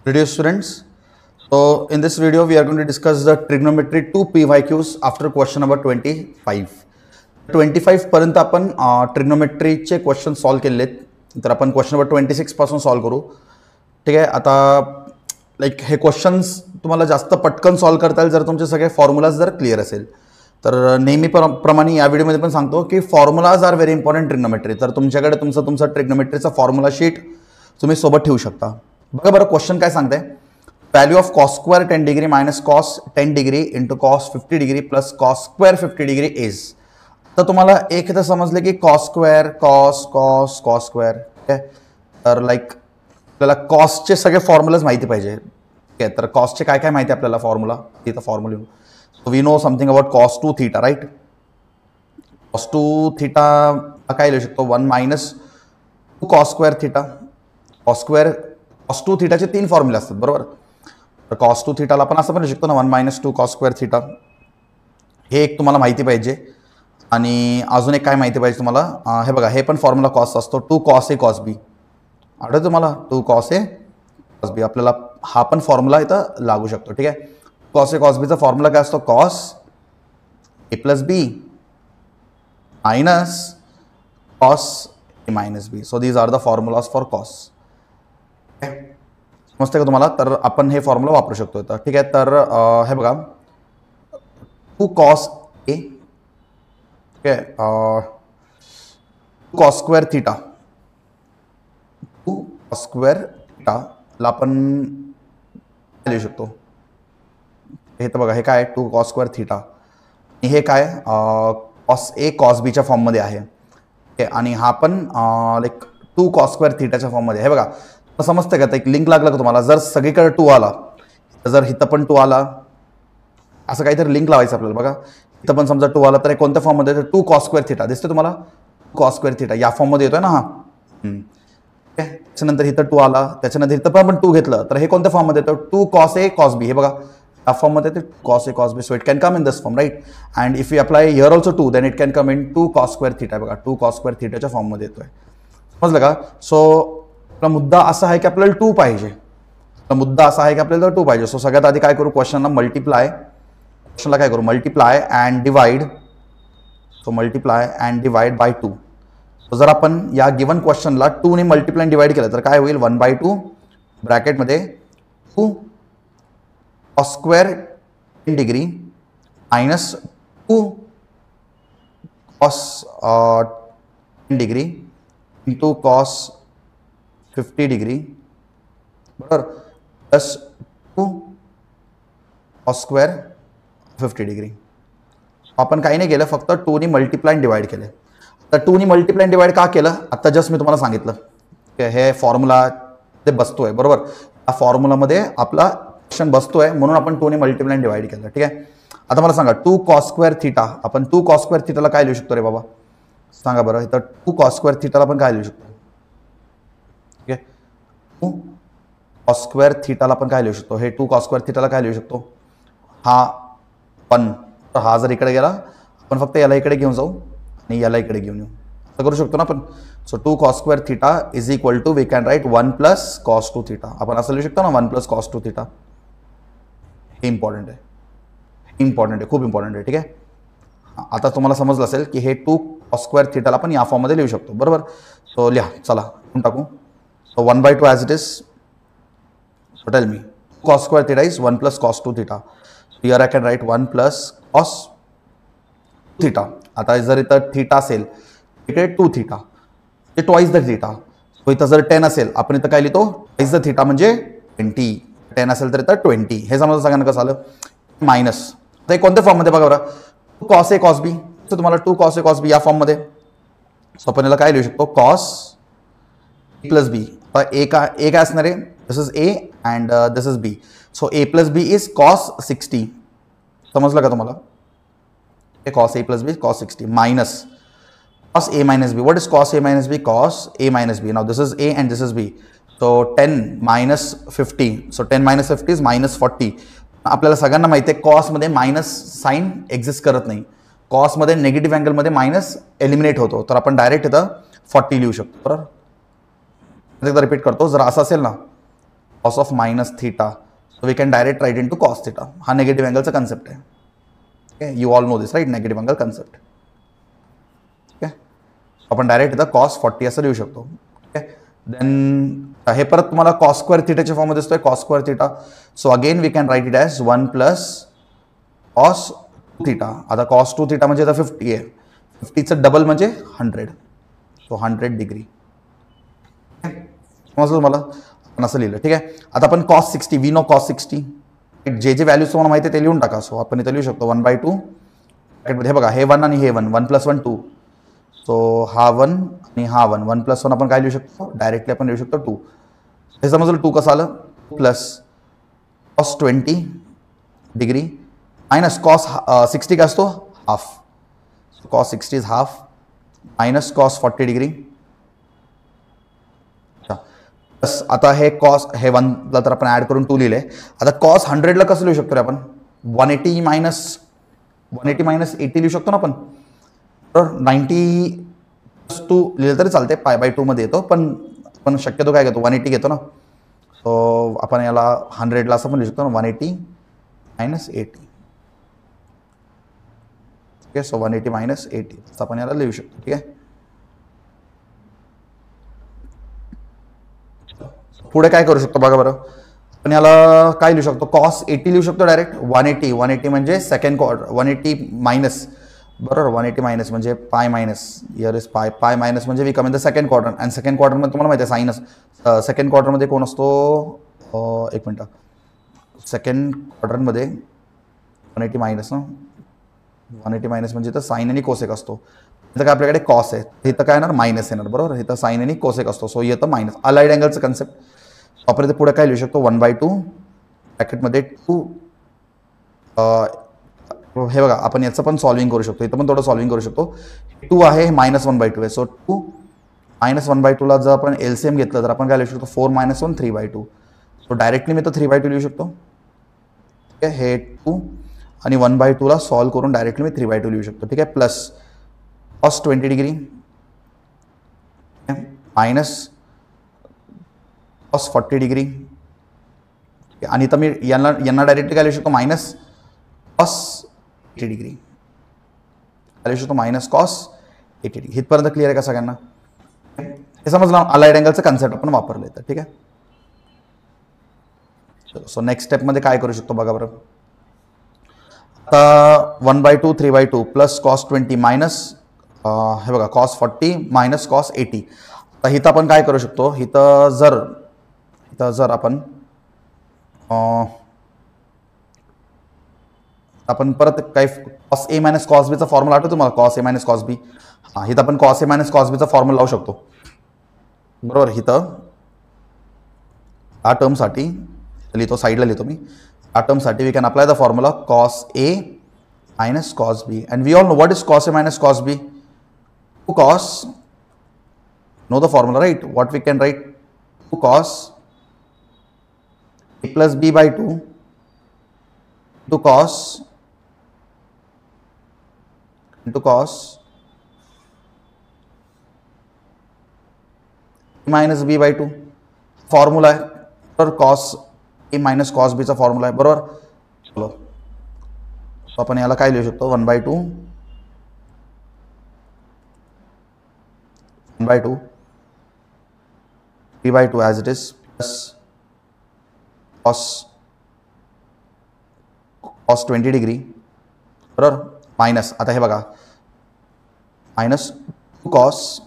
Dear students, so in this video we are going to discuss the trigonometry 2 PYQs after question number 25. 25 पर्यंत आपण ट्रिग्नोमेट्रीचे question solve केलेत. तर आपण question number 26 पासून solve करू. ठीक आहे. आता लाईक हे क्वेश्चन्स तुम्हाला जास्त पटकन सॉल्व करता येईल जर तुमचे सगळे फॉर्म्युलाज जर क्लिअर असेल. तर नेहमी प्रमाणे या व्हिडिओमध्ये पण सांगतो की formulas are very important trigonometry. तर तुमच्याकडे तुमचा ट्रिग्नोमेट्रीचा फॉर्म्युला शीट तुम्ही सोबत ठेवू शकता. बघा बरं क्वेश्चन काय सांगते. Value of cos square 10 degree minus cos 10 degree into cos 50 degree plus cos square 50 degree is. तर तुम्हाला एक इथं समजलं की cos square cos cos cos square. ठीक आहे. तर लाईक आपल्याला कॉसचे सगळे फॉर्म्युलाज माहिती पाहिजे. ठीक आहे. तर कॉसचे काय काय माहिती आपल्याला फॉर्म्युला तिथं फॉर्म्युला लिहू. So we know something about cos 2 theta right. Cos 2 theta काय लिहू शकतो 1 minus 2 cos square theta. Cos square cos 2 थीटाचे 3 फॉर्म्युले असतात बरोबर. तर कॉस 2 थीटाला आपण असं पण लिहू शकतो ना 1 मायनस 2 कॉस स्क्वेअर थीटा. हे एक तुम्हाला माहिती पाहिजे. आणि अजून एक काय माहिती पाहिजे तुम्हाला. हे बघा हे पण फॉर्म्युला कॉस असतो 2 कॉस ए कॉस बी. आठवतं तुम्हाला 2 कॉस ए कॉस बी. आपल्याला हा पण फॉर्म्युला इथं लागू शकतो. ठीक आहे. कॉस ए कॉस बीचा फॉर्म्युला काय असतो cos A plus B minus cos A minus B. So these are the formulas for cos. समजते का तुम्हाला. तर आपण हे फॉर्म्युला वापरू शकतो इथं. ठीक आहे. तर हे बघा 2 कॉस ए ठीक आहे cos square theta 2 cos square थीटाला आपण लिहू शकतो. हे तर बघा हे काय 2 कॉस स्क्वेअर थीटा आणि हे काय कॉस ए कॉस बीच्या फॉर्ममध्ये आहे. आणि हा पण लाईक 2 कॉस स्क्वेअर थीटाच्या फॉर्ममध्ये आहे. हे बघा समजतं का. एक लिंक लागला का तुम्हाला. जर सगळीकडे 2 आला जर इथं पण 2 आला असं काहीतरी लिंक लावायचं आपल्याला. बघा इथं पण समजा 2 आला तर कोणत्या फॉर्ममध्ये 2 कॉस स्क्वेअर थीटा दिसतो तुम्हाला. कॉस स्क्वेअर थीटा या फॉर्ममध्ये येतोय ना हा. त्याच्यानंतर इथं 2 आला त्याच्यानंतर इथं पण आपण 2 घेतलं तर हे कोणत्या फॉर्ममध्ये येतं 2 कॉस ए कॉस बी. हे बघा या फॉर्ममध्ये येते cos A cos B. So it can come in this form right. And if you apply here also 2 then it can come in 2 cos square theta. बघा 2 कॉस स्क्वेअर थीटाच्या फॉर्ममध्ये येतोय. समजलं का. सो आपला मुद्दा असा आहे की आपल्याला 2 पाहिजे. मुद्दा असा आहे की आपल्याला 2 पाहिजे. सो सगळ्यात आधी काय करू क्वेश्चनला मल्टिप्लाय. क्वेश्चनला काय करू multiply and divide. So multiply and divide by 2. So जर आपण या गिवन क्वेश्चनला 2 ने मल्टिप्लाय डिवाइड केलं तर काय होईल 1/2 ब्रॅकेटमध्ये 2 cos square 10 degree minus 2 cos 10 degree into cos 50 degree बरोबर प्लस 2 कॉस स्क्वेअर 50 डिग्री. आपण काही नाही केलं फक्त 2 ने मल्टिप्लाय डिवाइड केले. तर 2 ने मल्टिप्लाय डिवाइड का केलं आता जस्ट मी तुम्हाला सांगितलं. हे फॉर्म्युला ते बसतोय बरोबर. या फॉर्म्युलामध्ये आपला क्वेश्चन बसतोय म्हणून आपण 2 ने मल्टिप्लाय डिवाइड केलं. ठीक आहे. आता मला सांगा 2 कॉस स्क्वेअर थीटा. आपण 2 कॉस स्क्वेअर थीटाला काय लिहू शकतो रे बाबा सांगा बरं. इथं 2 कॉस स्क्वेअर थीटाला आपण काय लिहू शकतो. ठीक आहे. 2 कॉस स्क्वेअर थीटाला आपण काय लिहू शकतो. हे 2 कॉस स्क्वेअर थीटाला काय लिहू शकतो हा 1. तर हा जर इकडे गेला आपण फक्त याला इकडे घेऊन जाऊ आणि याला इकडे घेऊन येऊ असं करू शकतो ना आपण. So 2 cos square theta is equal to we can write 1 plus cos 2 theta. आपण असं लिहू शकतो ना 1 प्लस कॉस 2 थीटा. हे इम्पॉर्टंट आहे. इम्पॉर्टंट आहे खूप इम्पॉर्टंट आहे. ठीक आहे. आता तुम्हाला समजलं असेल की हे 2 कॉस स्क्वेअर थीटाला आपण या फॉर्ममध्ये लिहू शकतो बरोबर. सो लिहा चला लिहून टाकू. So 1/2 as it is. So tell me cos square theta is 1 plus cos 2 theta. Here I can write 1 plus cos theta. आता जर इथं थीटा असेल इकडे 2 थीटा ते ट्वाइस द थीटा. तो इथं जर 10 असेल आपण इथं काय लिहितो ट्वाइस द थीटा म्हणजे 20. 10 असेल तर इथं 20. हे समजा सगळ्यांना कसं आलं मायनस. तर कोणत्या फॉर्ममध्ये बघा बरं 2 cos ए cos b. तर तुम्हाला 2 cos ए cos b या फॉर्ममध्ये. सो आपण याला काय लिहू शकतो cos a plus B. A काय असणार आहे this is A and this is B. So A plus B is cos 60. समजलं का तुम्हाला. Cos A plus B cos 60 minus cos A minus B. What is cos A minus B cos A minus B. Now this is A and this is B. So 10 minus 50. So 10 minus 50 is minus 40. आपल्याला सगळ्यांना माहिती आहे कॉसमध्ये minus sine exist करत नाही. कॉसमध्ये negative अँगलमध्ये minus eliminate होतो. तर आपण डायरेक्ट इथं 40 लिहू शकतो बरोबर. एकदा रिपीट करतो. जर असं असेल ना cos of minus theta, so we can direct write into cos theta. हा नेगेटिव्ह अँगलचा कन्सेप्ट आहे. Okay, you all know this right, negative angle concept. Okay, आपण डायरेक्ट इथं कॉस 40 असं लिहू शकतो. ओके, देन हे परत तुम्हाला कॉस स्क्वेअर थीटाच्या फॉर्ममध्ये दिसतोय, cos square theta. So again we can write it as 1 plus cos 2 theta. आता कॉस 2 थीटा म्हणजे आता 50 आहे, 50चं डबल म्हणजे 100, सो 100 डिग्री. समजलं तुम्हाला, आपण असं लिहिलं. ठीक आहे, आता आपण कॉस 60, वी नो कॉस 60, जे जे व्हॅल्यूज तुम्हाला माहिती आहे ते लिहून टाका. सो आपण इथं लिहू शकतो 1/2 ब्रॅकेटमध्ये, हे बघा, हे 1 आणि हे 1, 1 + 1 2, सो हा 1 आणि हा 1, 1 + 1 आपण काय लिहू शकतो, डायरेक्टली आपण लिहू शकतो 2. हे समजलं 2 कसं आलं, plus cos 20 degree minus cos 60 काय असतो, half, cos 60 is half, minus cos 40 degree. आता हे कॉस, हे 1ला तर आपण ऍड करून 2 लिहिले. आता कॉस 100ला कसं लिहू शकतो रे आपण, 180 मायनस 80 लिहू शकतो ना आपण. तर 90+2 लिहिलं तरी चालते, π/2 मध्ये येतो, पण शक्यतो काय घेतो, 180 घेतो ना. सो आपण याला 100ला असं पण लिहू शकतो ना, 180 मायनस 80. ओके, सो 180 मायनस 80 असं आपण याला लिहू शकतो. ठीक आहे, पुढे काय करू शकतो बघा बरं, आपण याला काय लिहू शकतो, कॉस 80 लिहू शकतो डायरेक्ट. 180 म्हणजे सेकंड क्वार्टर, 180 मायनस, बरोबर, 180 मायनस म्हणजे pi minus, here is pi minus म्हणजे we come in the second quarter. आणि सेकंड क्वार्टरमध्ये तुम्हाला माहिती आहे सायनस, सेकंड क्वार्टरमध्ये कोण असतो, एक मिनटं, सेकंड क्वार्टरमध्ये 180 मायनस ना, 180 मायनस म्हणजे इथं साईन आणि कोसेक असतो. इथं काय आपल्याकडे कॉस आहे, इथं काय येणार, मायनस येणार, बरोबर, इथं साईन आणि कोसेक असतो, सो येतं मायनस. अलाइड अँगलचं कन्सेप्ट आपण इथे पुढे काय लिहू शकतो, 1/2 ब्रॅकेटमध्ये 2. हे बघा, आपण याचं पण सॉल्विंग करू शकतो, इथं पण थोडं सॉल्विंग करू शकतो. 2 आहे, -1/2 आहे, सो 2 -1/2ला जर आपण एलसीएम घेतलं तर आपण काय लिहू शकतो, 4 - 1 3/2. सो डायरेक्टली मी तर 3/2 लिहू शकतो. ठीक आहे, हे 2 आणि 1/2ला सॉल्व करून डायरेक्टली मी 3/2 लिहू शकतो. ठीक आहे, plus cos 20 degree minus cos 40 degree. आणि इथं मी यांना डायरेक्टली काय लिहू शकतो, मायनस कॉस 80 डिग्री लिहू शकतो, मायनस कॉस 80 डिग्री. इथपर्यंत क्लिअर आहे का सगळ्यांना? हे समजलं, अलाइड अँगलचं कन्सेप्ट आपण वापरलं तर. ठीक आहे, चलो, सो नेक्स्ट स्टेपमध्ये काय करू शकतो बघा बरं. आता 1/2 3/2 प्लस कॉस 20 मायनस, हे बघा, कॉस 40 मायनस कॉस 80. आता इथं आपण काय करू शकतो, इथं जर आपण परत काय, कॉस ए मायनस कॉस बीचा फॉर्म्युला आठवतो तुम्हाला, कॉस ए मायनस कॉस बी. हां, इथं आपण कॉस ए मायनस कॉस बीचा फॉर्म्युला लावू शकतो, बरोबर. इथं या टर्मसाठी लिहितो, साईडला लिहितो मी, या टर्मसाठी we can apply the formula cos A minus cos B. And we all know what is cos A minus cos B. Two cos, know the formula right, what we can write, two cos a plus b/2 into cos minus b/2 formula आहे, तर cos A minus cos बीचा formula आहे, बरोबर. चलो, आपण याला काय लिहू शकतो, 1/2 b/2 as it is, plus cos 20 degree, बरोबर, मायनस, आता हे बघा, minus cos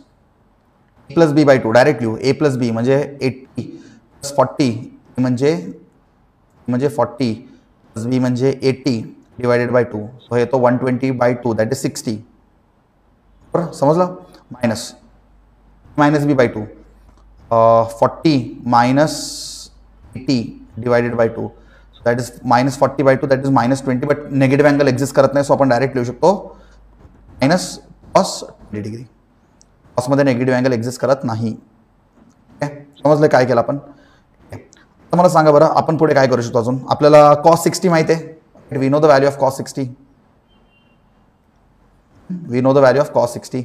plus b/2 direct लिहू, a प्लस बी म्हणजे 80 प्लस 40 म्हणजे 40 प्लस बी म्हणजे 80 डिवायडेड बाय 2, सो येतो 120/2 दॅट इज 60, बरोबर, समजलं. Minus b/2, 40 minus 80 divided by 2, that is minus 40/2, that is -20, but negative angle exist करत नाही, सो आपण डायरेक्ट लिहू शकतो मायनस कॉस 20 डिग्री. कॉसमध्ये नेगेटिव्ह अँगल एक्झिस्ट करत नाही. समजलं काय केलं आपण. तर मला सांगा बरं, आपण पुढे काय करू शकतो अजून. आपल्याला कॉस 60 माहिती आहे, we know the value of cos 60, we know the value of cos 60.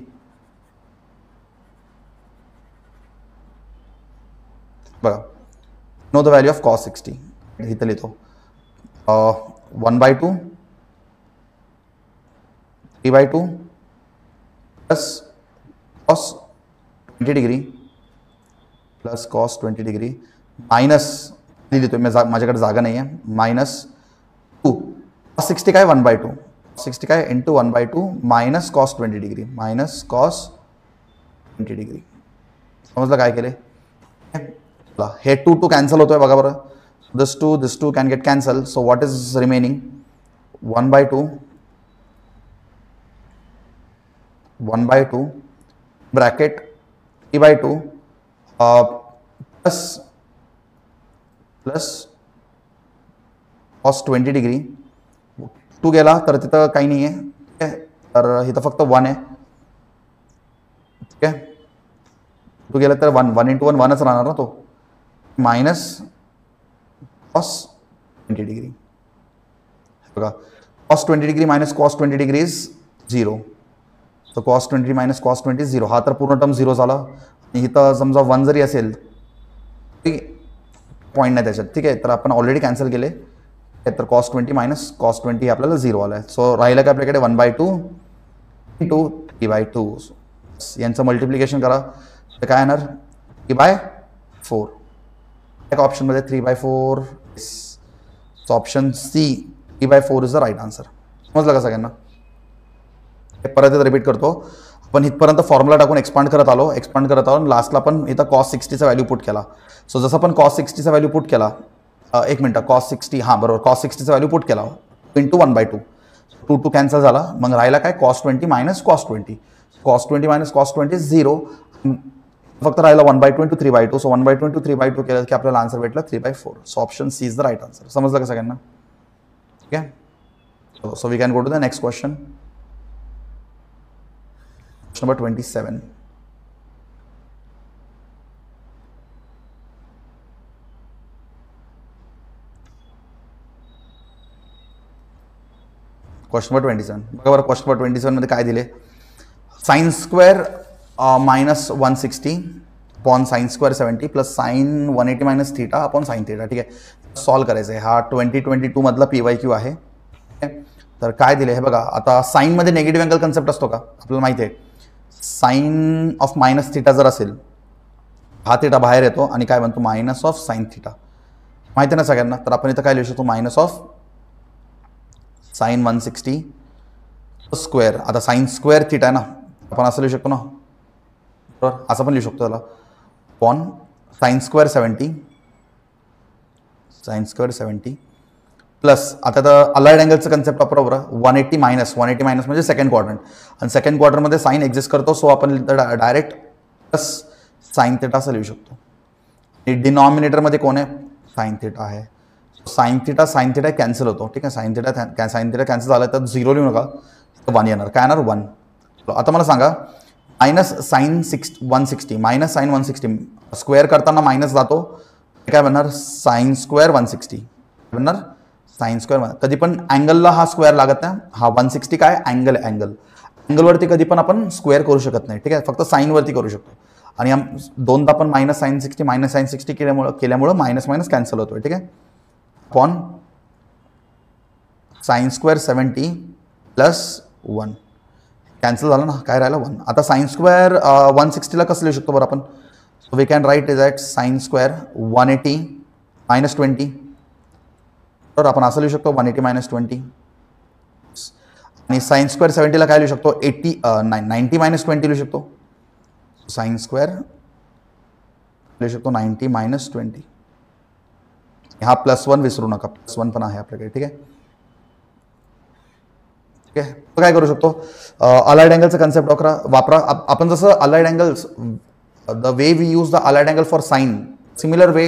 बघा, know the value of cos 60 इथं लिहितो 1/2 3/2 plus cos 20 degree plus cos 20 degree minus लिहितो मी, माझ्याकडे जागा नाही आहे, -2 कॉस 60 काय 1/2 60 काय into 1/2 minus cos 20 degree minus cos 20 degree. समजलं काय केले? हे 2 कॅन्सल होतोय बघा बरं. This two can get cancel. So what is remaining 1/2 bracket 3/2 plus cos 20 degree 2 गेला तर तिथं काही नाही आहे, ठीक आहे, तर इथं फक्त 1 आहे, ठीक आहे. 2 गेला तर 1 इंटू 1 1च राहणार ना तो, मायनस कॉस 20 डिग्री. बघा cos 20 degree minus cos 20 degree is 0. So cos 20 minus cos 20 0. हा तर पूर्ण टर्म 0 झाला. इथं समजा 1 जरी असेल ठीक पॉईंट नाही त्याच्यात, ठीक आहे, तर आपण ऑलरेडी कॅन्सल केले, तर कॉस 20 मायनस कॉस 20 आपल्याला 0 आला आहे. सो राहिलं काय आपल्याकडे 1/2 इंटू 3/2. यांचं मल्टिप्लिकेशन करा तर काय येणार 3/4. एक ऑप्शनमध्ये 3/4. So option C 3/4 is the right answer. समजलं का सगळ्यांना? परत रिपीट करतो. आपण इथपर्यंत फॉर्म्युला टाकून एक्सपांड करत आलो लास्टला पण इथं कॉस 60चा व्हॅल्यू पुट केला. सो जसं आपण कॉस 60चा व्हॅल्यू पुट केला, एक मिनटं, कॉस 60 हां बरोबर, कॉस 60चा व्हॅल्यू पुट केला इंटू 1/2. 2 कॅन्सल झाला, मग राहिला काय cos 20 minus cos 20. Cos 20 minus cos 20 0. फक्त राहिला 1/2 इंटू 3/2. सो 1/2 इंटू 3/2 केलं की आपल्याला आन्सर भेटला 3/4. So option C is the right answer. समजलं का सगळ्यांना? ठीक आहे. So we can go to the next question. Question number 27. Question number 27 बघा बरं. क्वेश्चन नंबर 27 मध्ये काय दिले? Sine square minus 160 upon sine square 70 plus sine 180 minus theta upon sine theta. ठीक आहे, सॉल्व करायचं आहे. हा 2022 मधला PYQ आहे. तर काय दिले हे बघा. आता साइन मध्ये नेगेटिव्ह अँगल कन्सेप्ट असतो का? आपल्याला माहिती आहे. साइन ऑफ मायनस थीटा जर असेल, हा थीटा बाहेर येतो आणि काय म्हणतो मायनस ऑफ साइन थीटा. माहिती आहे ना सगळ्यांना? तर आपण इथं काय लिहू शकतो मायनस ऑफ साइन 160 स्क्वेअर. आता साइन स्क्वेअर थीटा आहे ना, आपण असं लिहू शकतो ना, बरोबर, असं पण लिहू शकतो त्याला अपॉन साइन स्क्वेअर 70 प्लस आता तर अलाइड अँगलचं कन्सेप्ट वापरा. 180 मायनस म्हणजे सेकंड क्वाड्रंट, आणि सेकंड क्वाड्रंटमध्ये साइन एक्झिस्ट करतो. सो आपण डायरेक्ट प्लस साइन थीटा असं लिहू शकतो. डिनॉमिनेटरमध्ये कोण आहे? साइन थीटा आहे. साइन थीटा कॅन्सल होतो. ठीक आहे, साइन थीटा कॅन्सल झाला तर 0 लिहू नका, 1 येणार. काय येणार 1. आता मला सांगा minus sine 160 minus sine 160 square करताना मायनस जातो, काय बनणार साइन स्क्वेअर 160 बनणार साइन स्क्वेअर. कधी पण अँगलला हा स्क्वेअर लागत नाही. हा 160 काय अँगलवरती कधी पण आपण स्क्वेअर करू शकत नाही. ठीक आहे, फक्त साईनवरती करू शकतो. आणि दोनदा पण मायनस साइन 60 केल्यामुळं मायनस मायनस कॅन्सल होतोय. ठीक आहे, upon sine square 70 plus 1 cancel झालं ना, काय राहिलं 1. आता साइन स्क्वेअर 160ला कसं लिहू शकतो बरं आपण? So we can write is at sine square 180 minus 20. तर आपण असं लिहू शकतो 180 मायनस 20. आणि साइन स्क्वेअर 70ला काय लिहू शकतो 90 मायनस 20 लिहू शकतो. साइन स्क्वेअर लिहू शकतो 90 मायनस 20. हा +1 विसरू नका, +1 पण आहे आपल्याकडे. ठीक आहे, ठीक आहे. काय करू शकतो अलाइड अँगलचं कन्सेप्ट वापरा. आपण जसं allied angles the way we use the allied angle for sine, similar way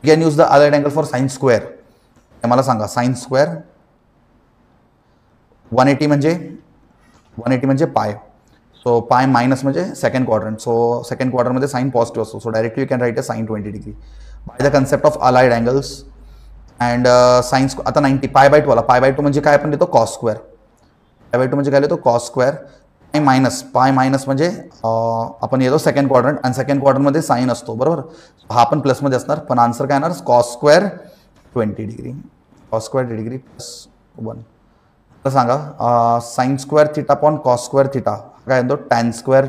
we can use the allied angle for sine square. मला सांगा साइन स्क्वेअर 180 म्हणजे पाय. सो पाय मायनस म्हणजे सेकंड क्वाड्रंट. सो सेकंड क्वाड्रंटमध्ये sine positive असतो. So directly you can write a sine 20 degree by the concept of allied angles. And sine आता 90 π/2 आला. π/2 म्हणजे काय आपण लिहितो कॉस स्क्वेअर. π/2 म्हणजे काय लिहितो कॉस स्क्वेअर. पाय मायनस म्हणजे आपण येतो सेकंड क्वाड्रंट आणि सेकंड क्वाड्रंटमध्ये साईन असतो बरोबर. हा पण प्लसमध्ये असणार पण आन्सर काय येणार cos square 20 degree. Cos square degree plus 1. तर सांगा sine square theta upon cos square theta काय येतो टॅन स्क्वेअर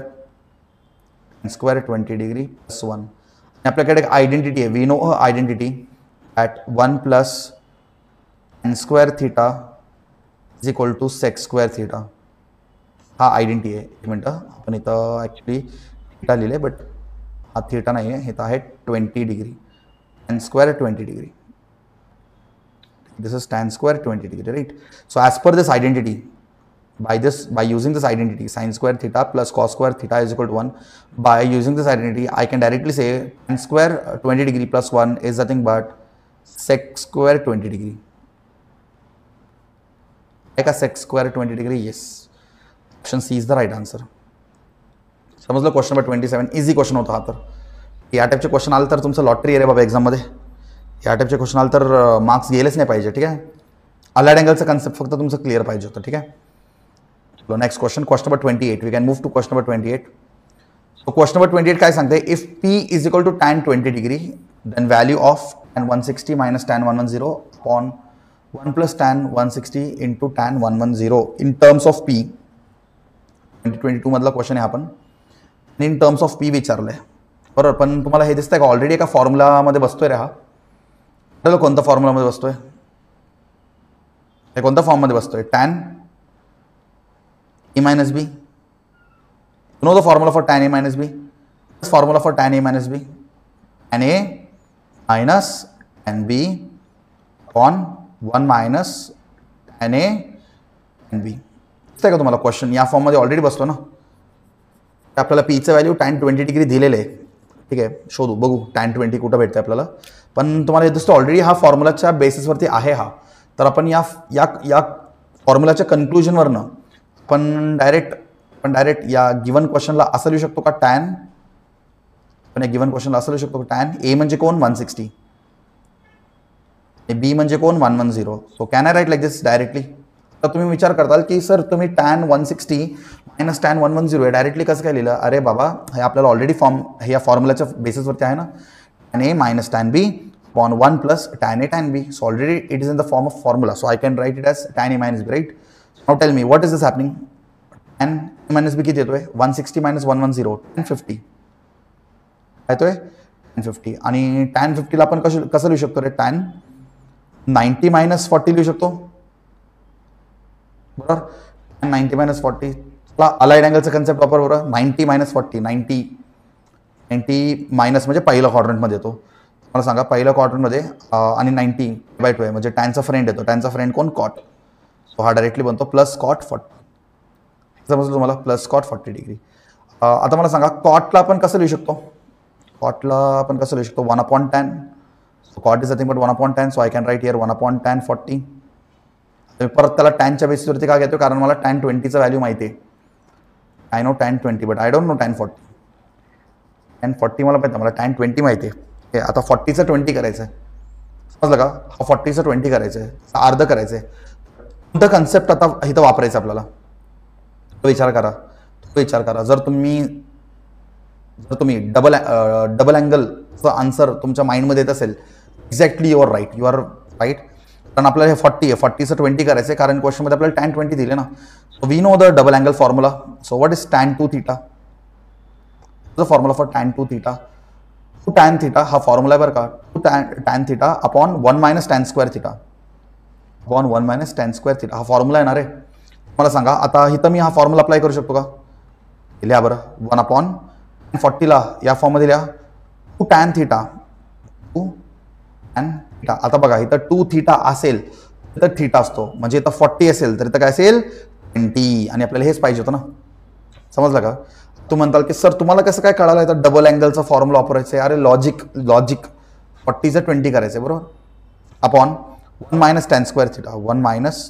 20 डिग्री प्लस 1. आपल्याकडे एक आयडेंटिटी आहे we know identity at 1 plus tan square theta is equal to sec square theta. हा identity आहे. एक मिनटं आपण इथं ॲक्च्युली थिटा लिहिले बट हा थिटा नाही आहे इथं आहे 20 degree tan square 20 degree. This is tan square 20 degree, right? So as per this identity, by using this identity, sin square theta plus cos square theta is equal to 1. By using this identity, I can directly say tan square 20 degree plus 1 is nothing but sec square 20 degree. Like a sec square 20 degree, yes. Option C is the right answer. समजलं. Question number 27 easy question होता हा. तर या टाईपचे question आले तर तुमचं lottery आहे रे बाबा एक्झाममध्ये. या टाईपचे क्वेश्चन आलं तर मार्क्स गेलेच नाही पाहिजे. ठीक आहे. अलाइड अँगलचं कन्सेप्ट फक्त तुमचं क्लिअर पाहिजे होतं. ठीक आहे. चलो next question number 28. We can move to question number 28. So question number 28 काय सांगते if P is equal to tan 20 degree then value of tan 160 minus tan 110 upon 1 plus tan 160 into tan 110 in terms of P. 2022 मधला question आहे आपण in terms of P विचारलं आहे बरोबर. पण तुम्हाला हे दिसतंय का ऑलरेडी एका फॉर्म्युलामध्ये बसतोय रे हा. कोणत्या फॉर्म्युलामध्ये बसतोय हे कोणत्या फॉर्ममध्ये बसतोय tan A minus B. Know the formula for tan A minus B. Formula for tan A minus B tan A minus tan B upon 1 minus tan A tan B. दिसतंय का तुम्हाला क्वेश्चन या फॉर्ममध्ये ऑलरेडी बसतो ना. आपल्याला पीचं value tan 20 degree दिलेलं आहे. ठीक आहे. शोधू बघू टॅन 20 कुठं भेटतं आपल्याला. पण तुम्हाला हे दिसतं ऑलरेडी हा फॉर्म्युलाच्या बेसिसवरती आहे हा. तर आपण या फॉर्म्युलाच्या कन्क्लुजनवरनं आपण डायरेक्ट या गिवन क्वेश्चनला असं लिहू शकतो का टॅन. पण या गिवन क्वेश्चनला असं लिहू शकतो का टॅन ए म्हणजे कोण 160 बी म्हणजे कोण 110. So can I write like this directly. तर तुम्ही विचार करताल की सर तुम्ही टॅन 160 मायनस टॅन 110 आहे डायरेक्टली कसं काय लिहिलं. अरे बाबा हे आपल्याला ऑलरेडी हे या फॉर्म्युलाच्या बेसिसवरती आहे ना. Tan A minus tan B upon 1 plus tan A tan B. So already it is in the form of formula. So I can write it as tan A minus B, right? Now tell me what is this happening? Tan A minus B किती येतोय 160 minus 110 tan 50 येतोय tan 50 आणि tan 50 ला आपण कसं लिहू शकतो रे tan 90 minus 40 लिहू शकतो बरोबर. tan 90 minus 40 ला अलाइड अँगलचं कन्सेप्ट वापर बरोबर. 90 minus 40 90 मायनस म्हणजे पहिला क्वाड्रंटमध्ये येतो. मला सांगा पहिल्या क्वाड्रंटमध्ये आणि 90/2 आहे म्हणजे टॅनचा फ्रेंड येतो. टॅनचा फ्रेंड कोण कॉट. सो हा डायरेक्टली बनतो प्लस कॉट 40. समजलं तुम्हाला प्लस कॉट 40 डिग्री. आता मला सांगा कॉटला आपण कसं लिहू शकतो. कॉटला आपण कसं लिहू शकतो 1/tan. So cot is nothing but 1/tan. So I can write here 1/tan 40. परत त्याला टॅनच्या बेसिसवरती का घेतो कारण मला टॅन 20चं व्हॅल्यू माहिती आहे. I know tan 20 but I don't know tan 40. Tan 40 मला माहिती मला टॅन 20 माहिती आहे. आता 40चं 20 करायचं आहे. समजलं का. हा 40चं 20 करायचं आहे. अर्ध करायचं आहे. कोणतं कन्सेप्ट आता इथं वापरायचं आपल्याला विचार करा. जर तुम्ही डबल अँगलचं आन्सर तुमच्या माइंडमध्ये येत असेल एक्झॅक्टली यू आर राईट. कारण आपल्याला हे 40 आहे 40चं 20 करायचं आहे कारण क्वेश्चनमध्ये आपल्याला टॅन 20 दिले ना. So we know the double angle formula. So what is tan 2 theta. The formula for tan 2 theta. Tan theta हा फॉर्म्युला आहे बरं का. Tan theta upon 1 minus tan square theta upon 1 minus tan square theta हा formula येणार आहे. मला सांगा आता इथं मी हा फॉर्म्युला अप्लाय करू शकतो का. लिहा बरं 1/40ला या फॉर्ममध्ये लिहा 2 टॅन थिटा. आता बघा इथं 2 थीटा असेल तर थिटा असतो म्हणजे इथं 40 असेल तर इथं काय असेल 20 आणि आपल्याला हेच पाहिजे होतं ना. समजलं का. तू म्हणताल की सर तुम्हाला कसं काय कळालं तर डबल अँगलचा फॉर्म्युला वापरायचा आहे. अरे लॉजिक 40चं 20 करायचं आहे बरोबर. Upon 1 minus tan square theta 1 minus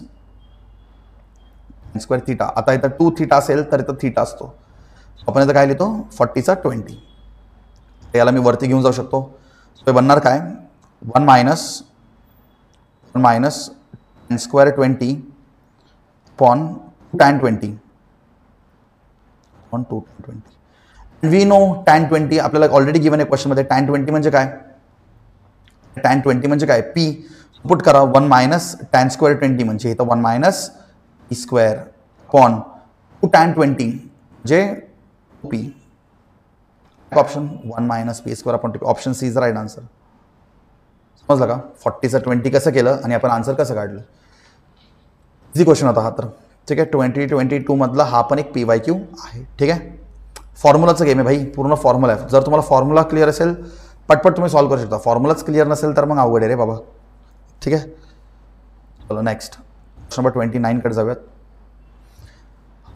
tan square theta. आता इथं 2 थीटा असेल तर इथं थीटा असतो. आपण इथं काय लिहितो 40चा 20. याला मी वरती घेऊन जाऊ शकतो. ते बनणार काय 1 minus tan square 20 upon tan 20 on 2 tan 20. We know tan 20 आपल्याला ऑलरेडी गिवन आहे क्वेश्चनमध्ये. tan 20 म्हणजे काय? tan 20 म्हणजे काय? पी पुट करा 1 मायनस tan स्क्वेअर 20 म्हणजे इथं 1 minus P square upon 2 tan 20 म्हणजे P. Option 1 minus P square upon 2. Option C is right answer. समजलं का? 40चं 20 कसं केलं आणि आपण आन्सर कसं काढलं. इझी क्वेश्चन होता हा तर. ठीक आहे. 2022 मधला हा पण एक PYQ आहे. ठीक आहे. फॉर्म्युलाचं गेम आहे भाई, पूर्ण फॉर्म्युला आहे. जर तुम्हाला फॉर्म्युला क्लिअर असेल पटपट तुम्ही सॉल्व्ह करू शकता. फॉर्म्युलाच क्लिअर नसेल तर मग अवघड आहे रे बाबा. ठीक आहे. चलो नेक्स्ट क्वेश्चन नंबर 29 कडे जाऊयात.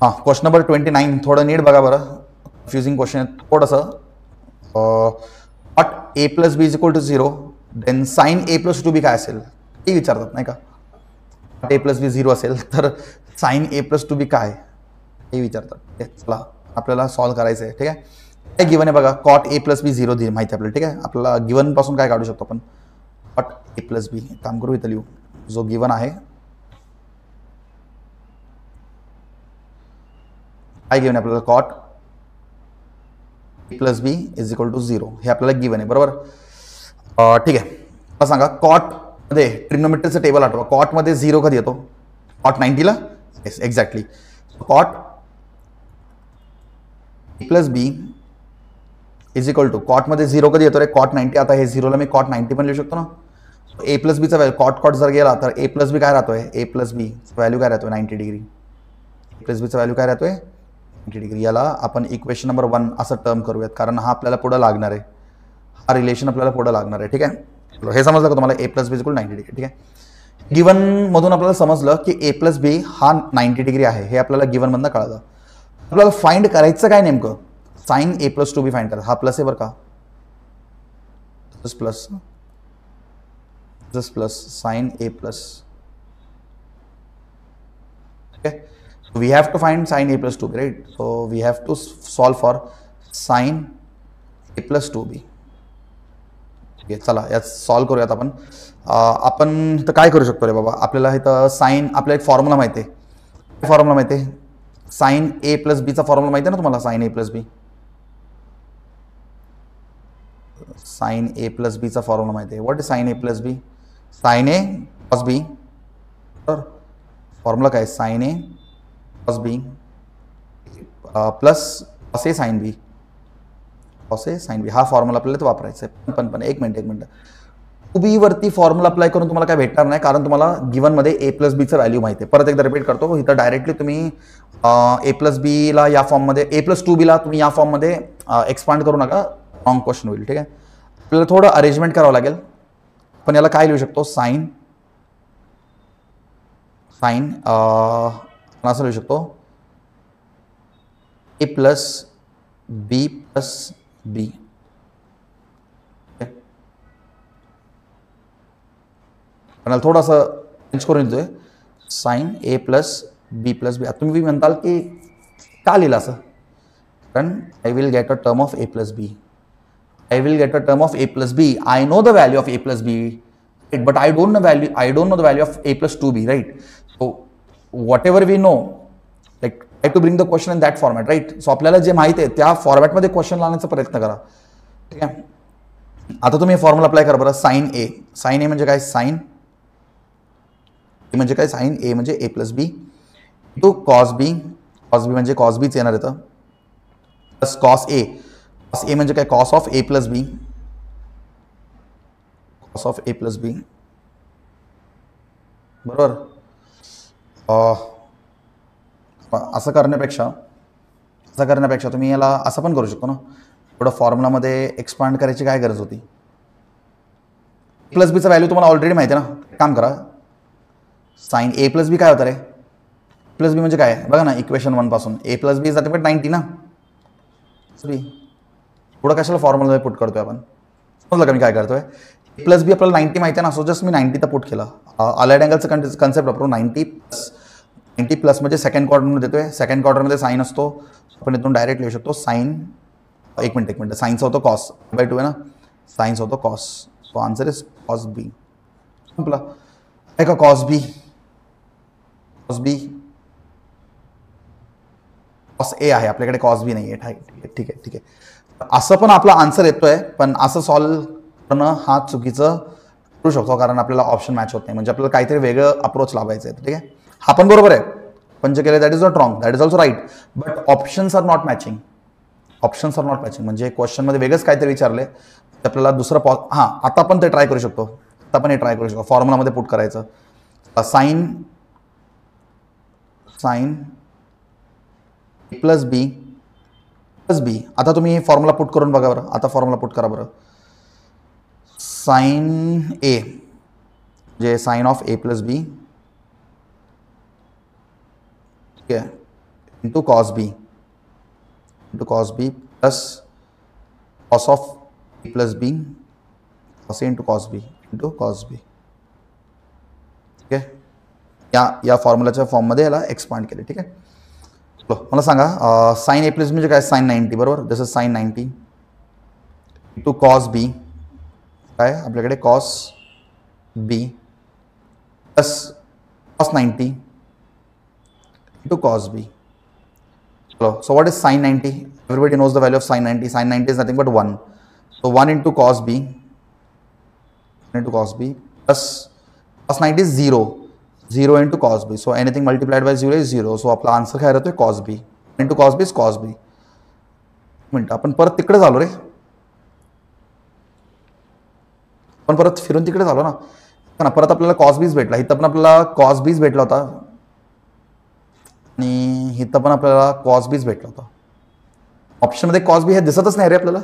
हां, क्वेश्चन नंबर 29 थोडं नीट बघा बरं. कन्फ्युजिंग क्वेश्चन आहे थोडंसं. Cot A plus B is equal to 0 then sine A plus 2b काय असेल हे विचारतात नाही का. ए प्लस बी 0 असेल तर साइन ए प्लस 2b काय हे विचारतात. चला आपल्याला सॉल्व्ह करायचं आहे. ठीक आहे. काय गिवन आहे बघा. कॉट ए प्लस बी 0 माहिती आपल्याला. ठीक आहे. आपल्याला गिवन पासून काय काढू शकतो आपण. कॉट ए प्लस बी काम करू इथं लिहू जो गिवन आहे. काय गिवन आहे आपल्याला. Cot A plus B is equal to 0 हे आपल्याला गिवन आहे बरोबर. ठीक आहे. मला सांगा कॉट मध्ये ट्रिग्नोमेट्रीचं टेबल आठवा. कॉट मध्ये 0 कधी येतो. कॉट 90ला. Yes exactly. Cot A plus B is equal to cot मध्ये 0 कधी येतो रे. कॉट 90. आता हे 0ला मी कॉट 90 पण लिहू शकतो ना. ए प्लस बीचा व्हॅल्यू कॉट जर गेला तर ए प्लस बी काय राहतोय. ए प्लस बी व्हॅल्यू काय राहतोय 90 डिग्री. ए प्लस बीचा व्हॅल्यू काय राहतोय 90 डिग्री. याला आपण इक्वेशन नंबर 1 असं टर्म करूयात कारण हा आपल्याला पुढे लागणार आहे. हा रिलेशन आपल्याला पुढे लागणार आहे. ठीक आहे. हे समजलं का तुम्हाला. ए प्लस बी इक्वल 90 डिग्री. ठीक आहे. गिवन मधून आपल्याला समजलं की ए प्लस बी हा 90 डिग्री आहे. हे आपल्याला गिवन मधनं कळलं. आपल्याला फाइंड करायचं काय नेमकं. साइन ए प्लस 2b फाइंड करा. हा प्लस आहे बरं का. Plus plus sine A plus. okay, we have to find sin a plus 2b, right? So we have to solve for sin a plus 2b. okay, चला यात solve करूयात आपण. आपण इथं काय करू शकतो रे बाबा. आपल्याला इथं साइन आपल्याला एक फॉर्म्युला माहिती आहे. फॉर्म्युला माहिती आहे. साइन ए प्लस बीचा फॉर्म्युला माहिती आहे ना तुम्हाला. साइन ए प्लस बी. साइन ए प्लस बीचा फॉर्म्युला माहिती आहे. What is sine A plus B. Sine A cos B. Formula काय. Sine A cos B plus cos A sine B. Cos A sine B हा फॉर्म्युला आपल्याला तो वापरायचा आहे. पण एक मिनिट 2b वरती फॉर्म्युला अप्लाय करून तुम्हाला काय भेटणार नाही कारण तुम्हाला गिवन मध्ये ए प्लस बीचं व्हॅल्यू माहिती आहे. परत एकदा रिपीट करतो. इथं डायरेक्टली तुम्ही ए प्लस बीला या फॉर्ममध्ये ए प्लस 2bला तुम्ही या फॉर्ममध्ये एक्सपांड करू नका. रॉंग क्वेश्चन होईल. ठीक आहे. आपल्याला थोडं अरेंजमेंट करावं लागेल. पण याला काय लिहू शकतो. साइन असं लिहू शकतो. A plus B plus B. पण थोडंसं चेंज करून येतोय. साइन ए प्लस बी प्लस बी. तुम्ही म्हणताल की का लिहिलं असं. कारण I will get a term of A plus B. I will get a term of a plus b. I know the value of a plus b, right? But I don't know the value of a plus 2b, right? So whatever we know, like try to bring the question in that format, right? So आपल्याला जे माहिती आहे त्या format मध्ये question लावण्याचा प्रयत्न करा. ठीक आहे. आता तुम्ही फॉर्म्युला अप्लाय करा बरं. साइन ए म्हणजे काय. साइन ए म्हणजे काय. साइन ए म्हणजे A plus B two cos B. Cos B म्हणजे कॉस बीच येणार येतं plus cos A. Cos A म्हणजे काय. Cos of A plus B. Cos of A plus B बरोबर. असं करण्यापेक्षा तुम्ही याला असं पण करू शकतो ना. थोडं फॉर्म्युलामध्ये एक्सपांड करायची काय गरज होती. प्लस बीचा व्हॅल्यू तुम्हाला ऑलरेडी माहिती आहे ना. काम करा. साइन ए प्लस बी काय होतं रे. प्लस बी म्हणजे काय बघा ना. इक्वेशन 1 पासून ए प्लस बी जाते पण 90 ना. थोडं कशाला फॉर्म्युला पुट करतोय आपण. समजलं का मी काय करतोय. प्लस बी आपल्याला 90 माहिती आहे ना. सो जस्ट मी 90 तर पुट केला. अलाइड अँगलचं कन्सेप्ट वापरून 90 प्लस म्हणजे सेकंड क्वाड्रंटमध्ये देतोय. सेकंड क्वाड्रंटमध्ये साइन असतो. आपण इथून डायरेक्ट लिहू शकतो. साइन एक मिनिट साइन्स होतो कॉस बाय 2 आहे ना. साइन्स होतो cos. So answer is cos B. संपला आहे का. कॉस बी कॉस ए आहे, आपल्याकडे कॉस बी नाही आहे. ठीक आहे. असं पण आपला आन्सर येतोय, पण असं सॉल्व्ह करणं हा चुकीचं करू शकतो, कारण आपल्याला ऑप्शन मॅच होत नाही. म्हणजे आपल्याला काहीतरी वेगळं अप्रोच लावायचं आहे. ठीक आहे, हा पण बरोबर आहे. पण जे केलं that is not wrong, that is also right, but options are not matching. म्हणजे क्वेश्चनमध्ये वेगळंच काहीतरी विचारले, तर आपल्याला दुसरं हां, आता आपण ते ट्राय करू शकतो. हे ट्राय करू शकतो. फॉर्म्युलामध्ये पुट करायचं साइन ए प्लस बी. आता तुम्ही फॉर्म्युला पुट करून बघा बरं. आता फॉर्म्युला पुट करा बरं. साइन ए म्हणजे sine of A plus B, ठीक आहे, into cos B plus cos of A plus B, cos A into cos B. ठीक आहे, या फॉर्म्युलाच्या फॉर्ममध्ये याला एक्सपांड केले. ठीक आहे, मला सांगा साइन ए प्लस म्हणजे काय? साइन 90 बरोबर. This is sine 90 into cos B, काय आपल्याकडे cos B plus cos 90 into cos B. So what is sin 90? Everybody knows the value of sin 90. Sin 90 is nothing but 1. So 1 into cos b plus cos 90 is 0. 0 into cos b. So anything multiplied by 0 is 0. So आपला answer काय राहतोय? cos b. Into cos b is cos b. Minute, आपण परत तिकडे झालो रे. आपण परत फिरून तिकडे झालो ना. परत आपल्याला cos b भेटला. इथं पण आपल्याला cos b भेटला होता आणि इथं पण आपल्याला कॉस बीच भेटला होता. ऑप्शनमध्ये कॉस बी हे दिसतच नाही रे आपल्याला.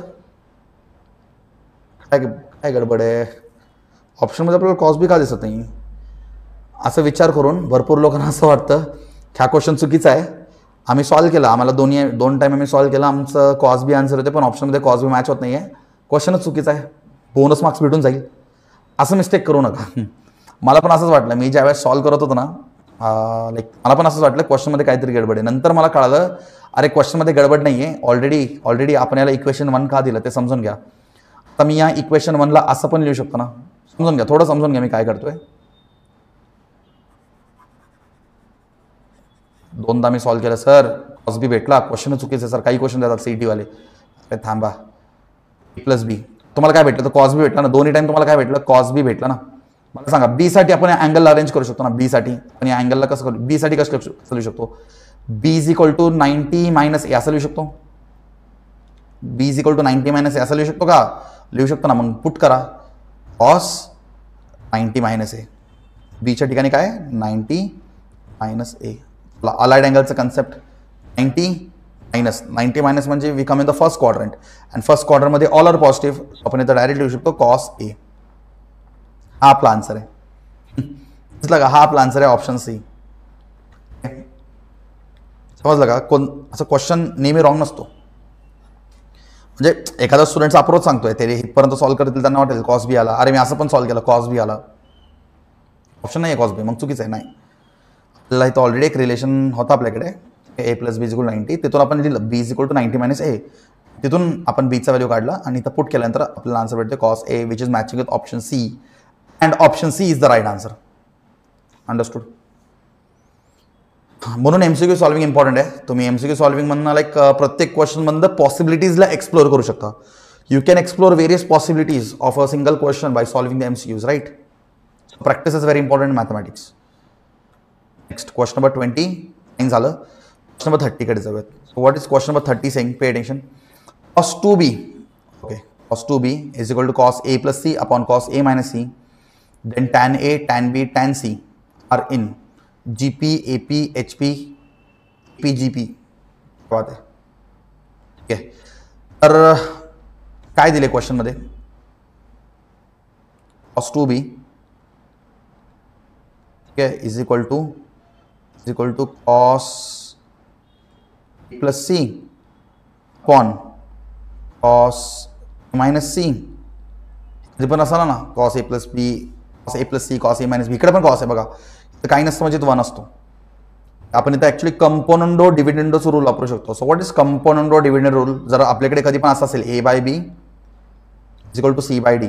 काय गडबड आहे? ऑप्शनमध्ये आपल्याला कॉस बी का दिसत नाही? असं विचार करून भरपूर लोकांना असं वाटतं हा क्वेश्चन चुकीचा आहे. आम्ही सॉल्व्ह केला, आम्हाला दोन टाइम आम्ही सॉल्व्ह केला, आमचं कॉस बी आन्सर होते, पण ऑप्शनमध्ये कॉस बी मॅच होत नाही आहे. क्वेश्चनच चुकीचा आहे, बोनस मार्क्स भेटून जाईल. असं मिस्टेक करू नका. मला पण असंच वाटलं. मी ज्यावेळेस सॉल्व्ह करत होतो ना, मला पण असंच वाटलं क्वेश्चनमध्ये काहीतरी गडबड आहे. नंतर मला कळालं अरे क्वेश्चनमध्ये गडबड नाही आहे. ऑलरेडी आपण याला इक्वेशन 1 का दिलं ते समजून घ्या. आता मी या इक्वेशन 1ला असं पण लिहू शकतो ना. समजून घ्या, थोडं समजून घ्या मी काय करतोय. दोनदा मी सॉल्व्ह केलं. सर कॉस बी भेटला, क्वेश्चन चुकीचं सर. काही क्वेश्चन देतात सीईटी वाले. अरे थांबा, ए प्लस बी तुम्हाला काय भेटलं? तर कॉस बी भेटला ना. दोन्ही टाइम तुम्हाला काय भेटलं? कॉस बी भेटला ना. मला सांगा बी साठी आपण अँगलला अरेंज करू शकतो ना. बी साठी आपण या अँगलला कसं करू? बी साठी कसं लिहू शकतो? बी इज इक्वल टू 90 मायनस ए असं लिहू शकतो. बी इज इक्वल टू 90 मायनस ए असं लिहू शकतो का? लिहू शकतो ना. मग पुट करा कॉस 90 मायनस ए. बीच्या ठिकाणी काय? 90 मायनस ए. अलाइड अँगलचं कन्सेप्ट 90 मायनस म्हणजे we come in the first quadrant, and first क्वाड्रंटमध्ये ऑल आर पॉझिटिव्ह. आपण इथं डायरेक्ट लिहू शकतो कॉस ए. हा आपला आन्सर आहे. दिसला का? हा आपला आन्सर आहे ऑप्शन सी. समजलं का? असं क्वेश्चन नेहमी रॉंग नसतो. म्हणजे एखादा स्टुडंटचा अप्रोच सांगतोय, ते इथपर्यंत सॉल्व्ह करतील त्यांना वाटेल कॉस बी आला. अरे मी असं पण सॉल्व्ह केलं, कॉस बी आला. ऑप्शन नाही आहे कॉस बी, मग चुकीचं आहे. नाही, आपल्याला इथं ऑलरेडी एक रिलेशन होता आपल्याकडे, ए प्लस बी इज इक्वल 90. तिथून आपण लिहिलं बी इज इक्वल टू 90 मायनस ए. तिथून आपण बीचा व्हॅल्यू काढला आणि इथं पुट केल्यानंतर आपल्याला आन्सर भेटते cos A, which is matching with option C, and option C is the right answer. Understood? म्हणून एमसीक्यू सॉल्विंग इम्पॉर्टंट आहे. तुम्ही एमसीक्यू सॉल्विंग म्हणणं लाईक प्रत्येक क्वेश्चनमधनं पॉसिबिलिटीजला एक्सप्लोर करू शकता. You can explore various possibilities of a single question by solving the MCQs, right? Practice is very important in mathematics. Next question number 29 झालं. Question number 30 कडे जाऊयात. So what is question number 30 saying? Pay attention. Cos 2b, okay, cos 2b is equal to cos a plus c upon cos a minus c. देन tan a, tan b, tan c are in GP, AP, HP, PGP. बात आहे. ठीक आहे, तर काय दिले question मध्ये? Cos 2b, ठीक आहे, is equal to cos plus C upon cos minus C. पण असा ना cos A plus B, cos A plus C, cos A minus B. इकडे पण कॉस आहे बघा. तर काही नसतं म्हणजे 1 असतो. आपण इथं ऍक्च्युली कंपोनंडो डिव्हिडंडोचं रूल वापरू शकतो. So what is componendo dividend rule? जर आपल्याकडे कधी पण असं असेल A by B is equal to C by D,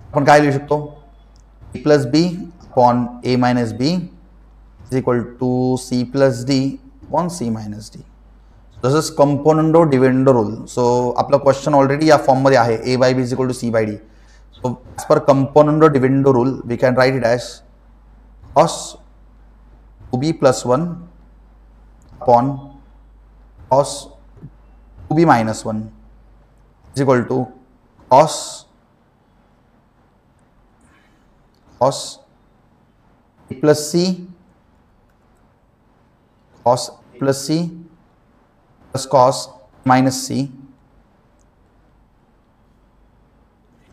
आपण काय लिहू शकतो? A plus B upon A minus B is equal to C plus D upon C minus D. This is componendo dividendo rule. So आपला question already या फॉर्ममध्ये आहे, A by B is equal to C by D. So as per कंपोनंडो dividendo rule we can write it as cos 2b plus 1 upon cos 2b minus 1 is equal to cos A plus C cos plus C plus cos minus C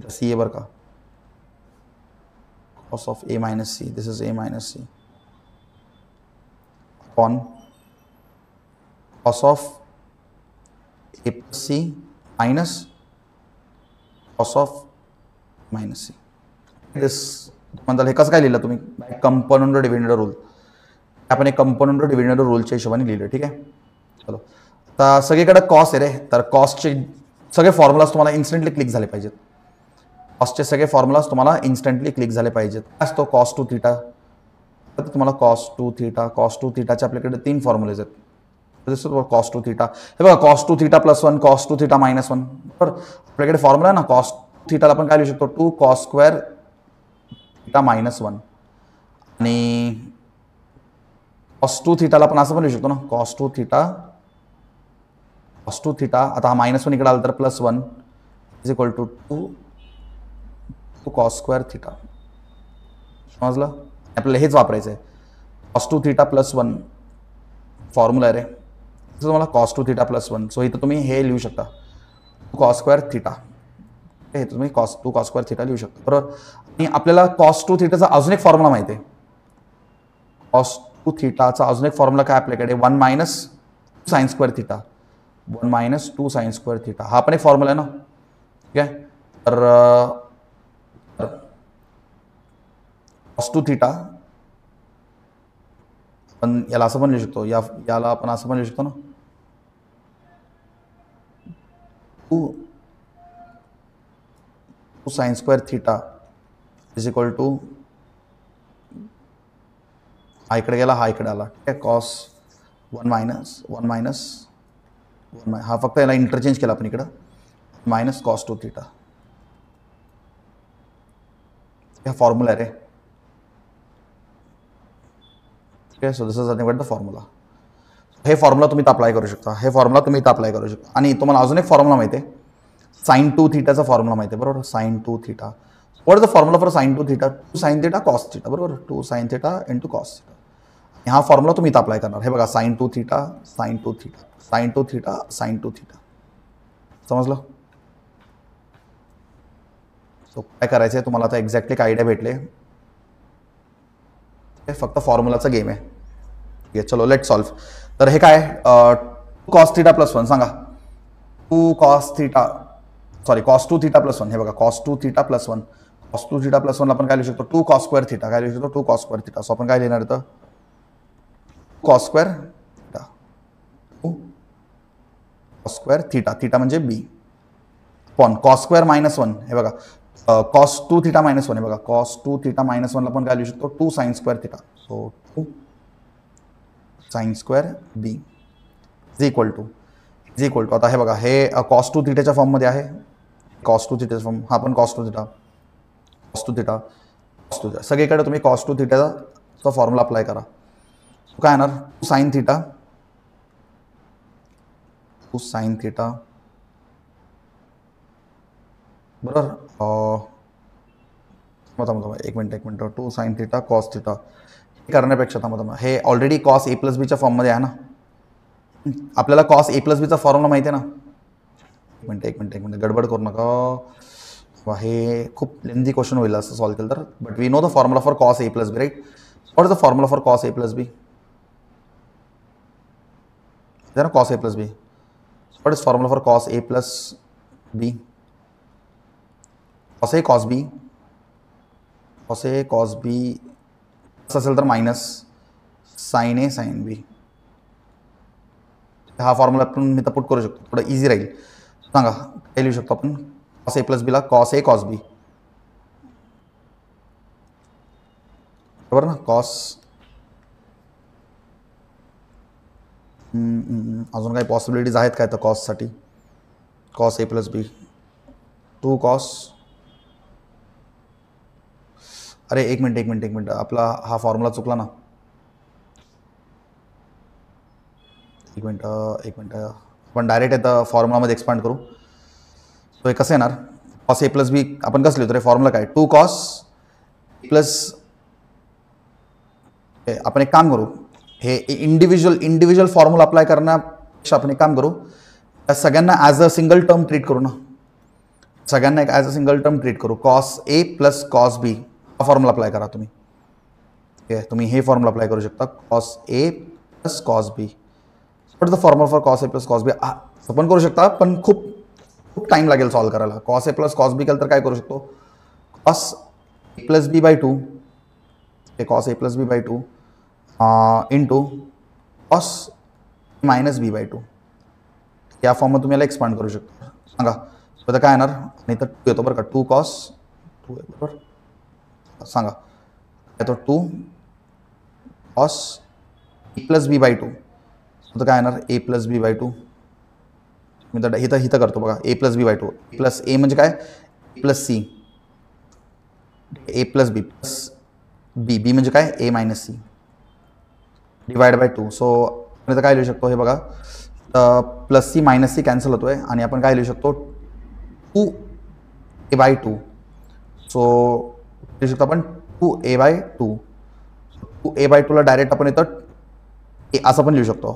C है बर का cos of A minus C, this is A minus C upon cos of A plus C minus cos of minus C. This म्हणजे हे कसं काय लिहिलं तुम्ही, कंपोनंडो dividendo rule. आपण एक कंपोनंडो डिव्हिडंडो रूलच्या हिशोबाने लिहिलं. ठीक आहे, चलो. आता सगळीकडे कॉस आहे रे, तर कॉसचे सगळे फॉर्म्युलाज तुम्हाला इन्स्टंटली क्लिक झाले पाहिजेत. कॉसचे सगळे फॉर्म्युलाज तुम्हाला इन्स्टंटली क्लिक झाले पाहिजेत. काय असतो कॉस टू थिटा, तर तुम्हाला कॉस टू थिटाचे आपल्याकडे 3 फॉर्म्युलेज आहेत. कॉस टू थिटा, हे बघा cos two theta plus 1, cos two theta minus 1. बरोबर, आपल्याकडे फॉर्म्युला आहे ना कॉस थिटाला आपण काय लिहू शकतो, 2 कॉस स्क्वेअर थिटा मायनस 1. आणि कॉस टू थिटाला आपण असं पण लिहू शकतो ना, कॉस टू थिटा आता हा मायनस 1 इकडे आला तर plus 1 is equal to 2 cos square theta. समजलं, आपल्याला हेच वापरायचं आहे. Cos two theta plus 1 formula आहे रे, तुम्हाला cos two theta plus 1. So इथं तुम्ही हे लिहू शकता कॉस स्क्वेअर थिटा, हे तुम्ही टू कॉस स्क्वेअर थिटा लिहू शकता. बरोबर, आणि आपल्याला कॉस टू थिटाचा अजून एक फॉर्म्युला माहिती आहे. कॉस टू थिटाचा अजून एक फॉर्म्युला काय आपल्याकडे, 1 minus sine square theta, 1 minus 2 sine square theta. हा पण एक फॉर्म्युला आहे ना. ठीक आहे, तर कॉस टू थिटा पण याला असं पण लिहू शकतो, याला आपण असं पण लिहू शकतो ना, 2 sine square theta is equal to, हा इकडे गेला हा इकडे आला. ठीक आहे, कॉस 1 मायनस हा फक्त याला इंटरचेंज केला आपण इकडं, मायनस कॉस टू थिटा. हा फॉर्म्युला आहे रे. ठीक आहे, so this is nothing but the formula. हे फॉर्म्युला तुम्ही अप्लाय करू शकता, आणि तुम्हाला अजून एक फॉर्म्युला माहिती आहे, साइन टू थिटाचा फॉर्म्युला माहिती आहे. बरोबर, sign to theta, what is the formula for sign to theta, 2 sine theta cos theta. बरोबर, 2 sine theta into cos theta. हा फॉर्म्युला तुम्ही इथं अप्लाय करणार. हे बघा sign to theta sine to theta sine to theta sine to theta. समजलं. So काय करायचं आहे तुम्हाला आता, एक्झॅक्टली काय आयडिया भेटले. हे फक्त फॉर्म्युलाचा गेम आहे. ठीक आहे, चलो लेट सॉल्व. तर हे काय, कॉस थिटा प्लस 1 सांगा, 2 cos theta sorry cos two theta plus 1. हे बघा cos two theta plus 1, cos two theta plus 1 आपण काय लिहू शकतो, 2 कॉस स्क्वेअर थिटा. काय लिहू शकतो, 2 कॉस स्क्वेअर थिटा. सो आपण काय लिहिणार इथं, cos square theta, 2 cos square theta, theta म्हणजे बी, पण कॉस स्क्वेअर मायनस 1. हे बघा कॉस टू थिटा मायनस 1. हे बघा कॉस टू थिटा मायनस 1 ला आपण काय लिहू शकतो, 2 sine square theta. So 2 sine square B is equal to आता हे बघा हे कॉस टू थिटाच्या फॉर्ममध्ये आहे, कॉस टू थिटाचा फॉर्म, हा पण कॉस टू थिटा सगळीकडे तुम्ही कॉस टू थिटाचा फॉर्म्युला अप्लाय करा. काय येणार, 2 साइन थिटा बरोबर. एक minute 2 sine theta cos theta करण्यापेक्षा हे ऑलरेडी कॉस ए प्लस बीच्या फॉर्ममध्ये आहे ना. आपल्याला कॉस ए प्लस बीचा फॉर्म्युला माहिती आहे ना. एक मिनिट गडबड करू नका, हे खूप लेंदी क्वेश्चन होईल असं सॉल्व केलं तर. But we know the formula for cos A plus B, right. What is the formula for cos A plus B, ना cos A plus B. What is formula for cos A plus B, cos A cos B असेल तर minus sine A sine B. हा formula आपण मी तर put करू शकतो, थोडं easy राहील. सांगा काय लिहू शकतो आपण, कॉस ए प्लस बीला कॉस ए कॉस बी, बरोबर ना. कॉस अजून काही पॉसिबिलिटीज आहेत काय तर कॉससाठी? Cos A plus B, 2 cos, अरे एक मिनिट आपला हा फॉर्म्युला चुकला ना. एक मिनिट आपण डायरेक्ट आता फॉर्म्युलामध्ये एक्सपांड करू. तो हे कसं येणार? कॉस ए प्लस बी आपण कसं लिहितो रे? फॉर्म्युला काय? 2 कॉस प्लस, आपण एक काम करू, हे इंडिव्हिज्युअल फॉर्म्युला अप्लाय करण्यापेक्षा आपण एक काम करू, त्या सगळ्यांना as a single term treat करू ना. सगळ्यांना एक as a single term treat करू. कॉस ए प्लस कॉस बी हा फॉर्म्युला अप्लाय करा तुम्ही. ठीक आहे, तुम्ही हे फॉर्म्युला अप्लाय करू शकता. Cos A plus cos B, what is the formula for cos A plus cos B? आपण करू शकता, पण खूप टाइम लागेल सॉल्व करायला. Cos A plus cos B केलं तर काय करू शकतो? Cos A plus B by 2, cos A plus B by 2 into cos minus B by 2, या फॉर्ममध्ये तुम्ही याला एक्सपांड करू शकता. सांगा आता काय येणार? नाही तर 2 येतो बरं का. 2 कॉस 2 आहे बरोबर. सांगा येतो 2 cos A plus B by 2, आता काय येणार? ए प्लस बी बाय 2. मी तर हिथं करतो बघा. A plus B by 2, plus A म्हणजे काय? Plus C, A plus B plus B, B म्हणजे काय? A minus C divide by 2. So आपण काय लिहू शकतो हे बघा, plus C minus C cancel होतोय आणि आपण काय लिहू शकतो? 2 ए बाय 2. सो लिहू शकतो आपण 2 ए बाय 2. 2 ए बाय 2ला डायरेक्ट आपण इथं ए असं पण लिहू शकतो.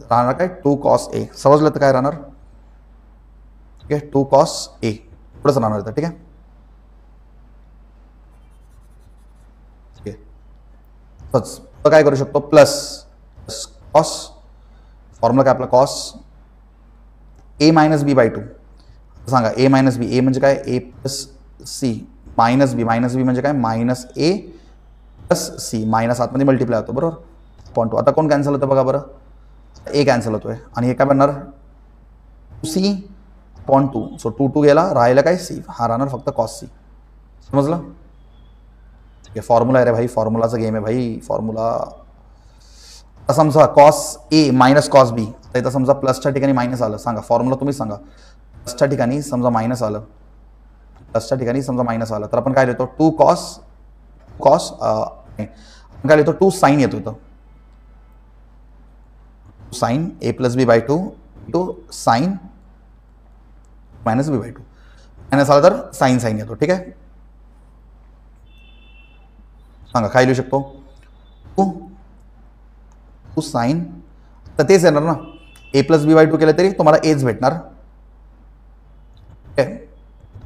राहणार काय? 2 कॉस ए. समजलं तर काय राहणार? ठीक आहे, 2 कॉस ए थोडंसं राहणार इथं. ठीक आहे, तर काय करू शकतो? प्लस कॉस, फॉर्म्युला काय आपला? Cos A minus B by 2. सांगा ए मायनस बी, ए म्हणजे काय? ए प्लस सी मायनस बी म्हणजे काय? मायनस ए प्लस सी, मायनस आतमध्ये मल्टिप्लाय होतो बरोबर. पॉईंट 2 आता कोण कॅन्सल होतं बघा बरं? ए कॅन्सल होतोय आणि हे काय बनणार? C point 2. सो 2 गेला, राहिला काय? सी. हा राहणार फक्त कॉस सी. समजलं? हे फॉर्म्युला आहे रे भाई, फॉर्म्युलाचा गेम आहे भाई. फॉर्म्युला समजा कॉस ए मायनस कॉस बी, तर इथं समजा प्लसच्या ठिकाणी मायनस आलं. सांगा फॉर्म्युला तुम्ही सांगा. प्लसच्या ठिकाणी समजा मायनस आलं, तर आपण काय लिहितो? 2 कॉस आपण काय लिहितो? 2 साईन येतो इथं. Sine A plus B by 2 into sine minus B by 2. Minus आलं तर साईन येतो. ठीक आहे, सांगा काय लिहू शकतो? 2 साईन, तर तेच येणार ना. ए प्लस बी बाय 2 केलं तरी तुम्हाला एच भेटणार.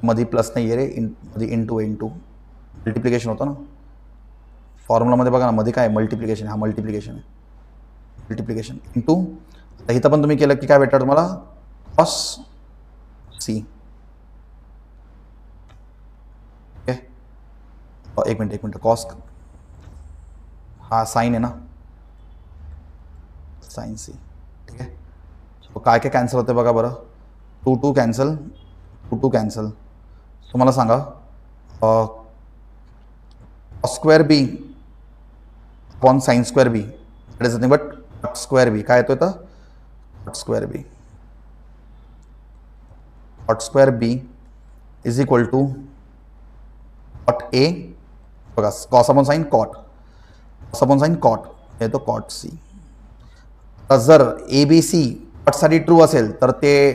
मध्ये प्लस नाही आहे रे, मध्ये इंटू मल्टिप्लिकेशन होतं ना फॉर्म्युलामध्ये. बघा ना मध्ये काय? मल्टिप्लिकेशन. हा मल्टिप्लिकेशन आहे, मल्टिप्लिकेशन इंटू. तर इथं पण तुम्ही केलं की काय भेटणार तुम्हाला? Cos C. एक मिनिट कॉस, हा साइन आहे ना, साइन सी. ठीक आहे, तो काय काय कॅन्सल होते बघा बरं. 2 कॅन्सल, 2 कॅन्सल. तुम्हाला सांगा square B upon sine square B, it is nothing but square B. काय येतो इथं? Square B. Square B is equal to cot A, बघा cos upon sine cot, cos upon sine cot येतो cot C. तर जर A B C कॉटसाठी true असेल तर ते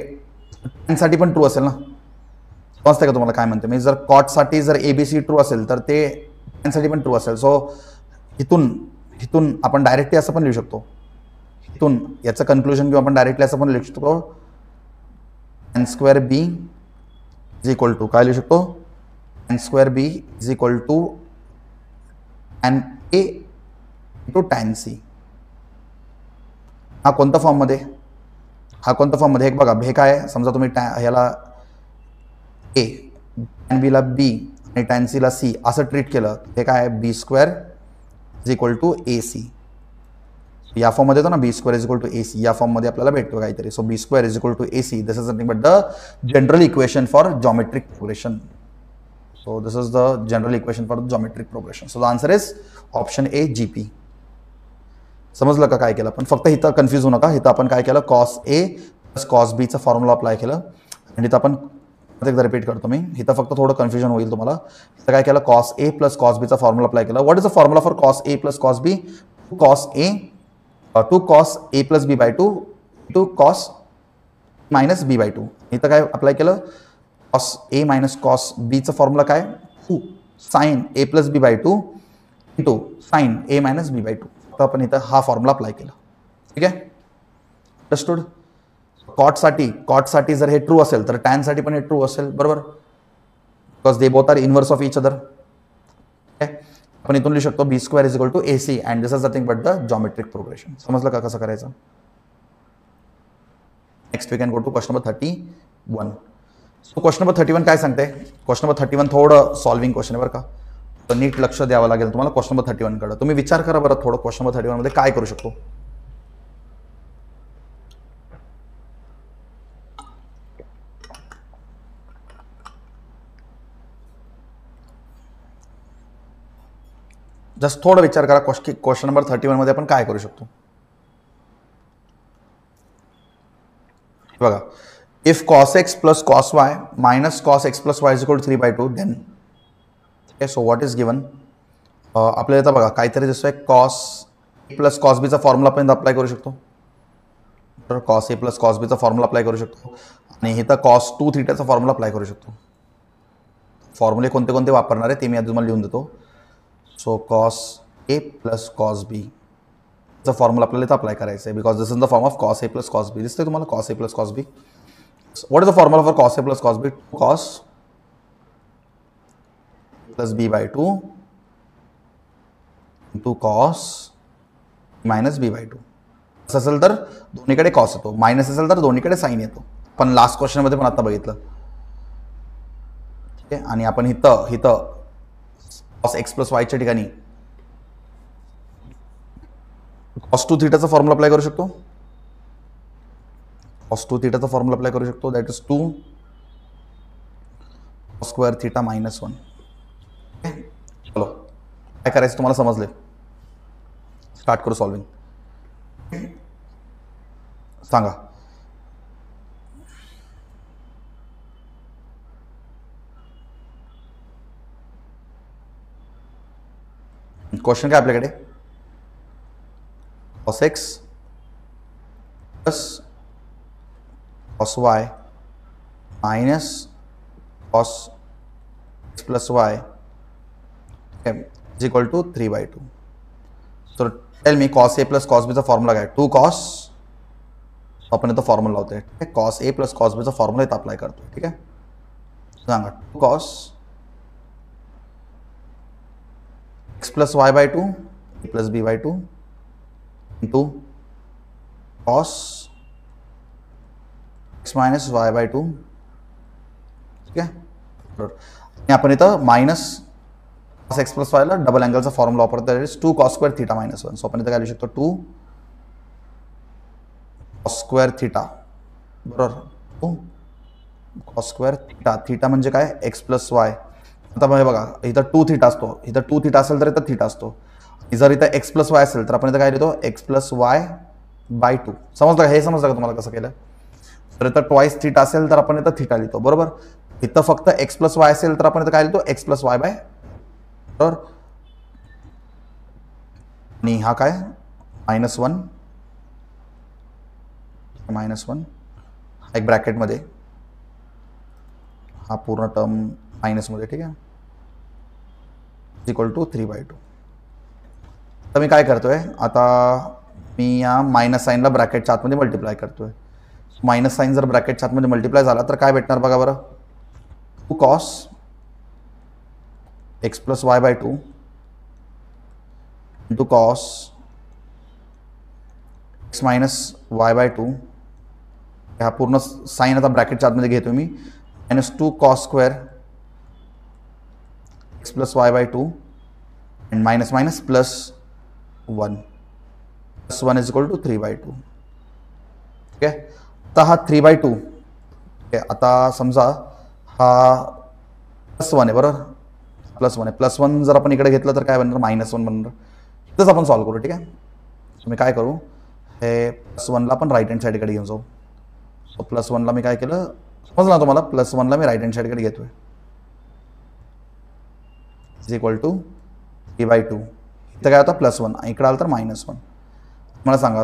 टेनसाठी पण ट्रू असेल ना. समजते का तुम्हाला काय म्हणते मी? जर कॉटसाठी जर ए बी सी ट्रू असेल तर ते टेनसाठी पण ट्रू असेल. सो इथून आपण डायरेक्टली असं पण लिहू शकतो. इथून याचं कन्क्लुजन किंवा आपण डायरेक्टली असं पण लिहू शकतो, N square B is equal to काय लिहू शकतो? N square B is equal to N A into tan C. हा कोणत्या फॉर्ममध्ये? हा कोणत्या फॉर्ममध्ये? एक बघा हे काय आहे, समजा तुम्ही ह्याला ए, टॅन बीला बी आणि टॅन सीला सी असं ट्रीट केलं, हे काय आहे? B square is equal to a c. या फॉर्ममध्ये येतो ना b square is equal to a c, या फॉर्ममध्ये आपल्याला भेटतो काहीतरी. So b square is equal to a c, this is nothing but the general equation for geometric progression. So this is the general equation for the geometric progression. So the answer is option A, GP. समजलं का काय केलं आपण? फक्त इथं confuse होऊ नका. इथं आपण काय केलं, कॉस ए प्लस कॉस बीचा फॉर्म्युला अप्लाय केलं आणि इथं आपण एकदा रिपीट करतो मी, इथं फक्त थोडं कन्फ्युजन होईल तुम्हाला. इथं काय केलं, कॉस ए प्लस कॉस बीचा फॉर्म्युला अप्लाय केला. What is the formula for cos A plus cos B? Two cos A plus B by two two cos minus B by two. इथं काय अप्लाय केलं, कॉस ए मायनस कॉस बीचा formula काय, two sine A plus B by two into sine A minus B by two. तर आपण इथं हा formula apply केला. ठीक आहे, अंडरस्टूड. कॉटसाठी जर हे ट्रू असेल तर टॅनसाठी पण हे ट्रू असेल, बरोबर, because they both are inverse of each other. आपण इथून लिहू शकतो b square is equal to a c and this is nothing but the geometric progression. समजलं का कसं करायचं? Next we can go to question number 31. So question number 31 काय सांगते? क्वेश्चन नंबर 31 थोडं सॉल्विंग क्वेश्चन आहे बरं का, तर नीट लक्ष द्यावं लागेल तुम्हाला क्वेश्चन नंबर 31 कडे. तुम्ही विचार करा बरं थोडं, क्वेश्चन नंबर 31 मध्ये काय करू शकतो. जस्ट थोडं विचार करा, क्वेश्चन नंबर 31 मध्ये आपण काय करू शकतो. बघा, if cos x plus cos y minus cos x plus y is equal to 3/2 then okay, so what is given? आपल्याला इथं बघा काहीतरी दिसतोय, cos a plus cos b चा फॉर्म्युला आपण अप्लाय करू शकतो. तर cos a plus cos b चा फॉर्म्युला अप्लाय करू शकतो आणि इथं cos 2 थीटाचा फॉर्म्युला अप्लाय करू शकतो. फॉर्म्युले कोणते कोणते वापरणार आहे ते मी आधी तुम्हाला लिहून देतो. So cos a plus cos b चा फॉर्म्युला आपल्याला इथं अप्लाय करायचं आहे, because this is the form of cos a plus cos b. दिसतंय तुम्हाला cos a plus cos b? What is the formula for cos a plus cos b? Cos plus b by 2 into cos minus b by 2. असं असेल तर दोन्हीकडे cos येतो, minus असेल तर दोन्हीकडे साइन येतो. पण लास्ट क्वेश्चन मध्ये पण आता बघितलं. ठीक आहे, आणि आपण इथं cos x plus y च्या ठिकाणी cos 2 थीटाचा फॉर्म्युला अप्लाय करू शकतो. cos 2 थीटाचा फॉर्म्युला अप्लाय करू शकतो, that is 2 cos square theta minus 1. चलो काय करायचं तुम्हाला समजले, स्टार्ट करू सॉल्विंग. सांगा. क्वेश्चन काय आपल्याकडे, cos x plus cos y minus cos x plus y is equal to 3/2. So tell me cos a plus cos b चा फॉर्म्युला काय, 2 cos, आपण इथं फॉर्म्युला लावतोय. ठीक आहे, cos a plus cos b चा फॉर्म्युला इथं अप्लाय करतोय. ठीक आहे, सांगा 2 cos x plus y by 2 plus b by 2 into cos x minus y by 2. ठीक आहे, आणि आपण इथं मायनस cos x प्लस वायला डबल अँगलचा फॉर्म्युला वापरतो, that is 2 cos square theta minus 1. So आपण इथं काय लिहू शकतो, 2 cos स्क्वेअर थीटा, बरोबर, 2 cos स्क्वेअर थीटा. थीटा म्हणजे काय, x प्लस वाय. आता बघा इथं 2 थीटा असतो, इथं 2 थीटा असेल तर इथं थीटा असतो. जर इथं x प्लस वाय असेल तर आपण इथं काय लिहितो, x प्लस वाय बाय 2. समजलं का, हे समजलं का तुम्हाला कसं केलं? तर इथं ट्वाइस थीटा असेल तर आपण इथं थीटा लिहितो, बरोबर. इथं फक्त x प्लस वाय असेल तर आपण इथं काय लिहितो, x प्लस वाय बाय, बरोबर. आणि हा काय -1 एक ब्रॅकेट मध्ये, हा पूर्ण टर्म मायनस मध्ये. ठीक आहे, इक्वल टू 3/2. तर मी काय करतोय आता, मी या मायनस साईनला ब्रॅकेटच्या आतमध्ये मल्टिप्लाय करतोय. मायनस साइन जर ब्रॅकेटच्या आतमध्ये मल्टिप्लाय झाला तर काय भेटणार बघा बरं, 2 cos x plus y by 2 into cos x minus Y by 2. हा पूर्ण साइन आता ब्रॅकेटच्या आतमध्ये घेतो मी, minus 2 cos square x plus y by 2 and minus minus plus 1 plus 1 is equal to 3/2. ठीक आहे, आता हा 3/2. ठीक आहे, आता समजा हा +1 आहे, बरोबर, +1 आहे. +1 जर आपण इकडे घेतलं तर काय बनणार, -1 बनणार. इथंच आपण सॉल्व्ह करू. ठीक आहे, मी काय करू, हे +1ला पण राईट हँड साईडकडे घेऊन जाऊ. सो +1ला मी काय केलं समजलं तुम्हाला, +1ला मी राईट हँड साईडकडे घेतोय इज इक्वल टू p/2. इथं काय होता +1, इकडे आलं तर -1. मला सांगा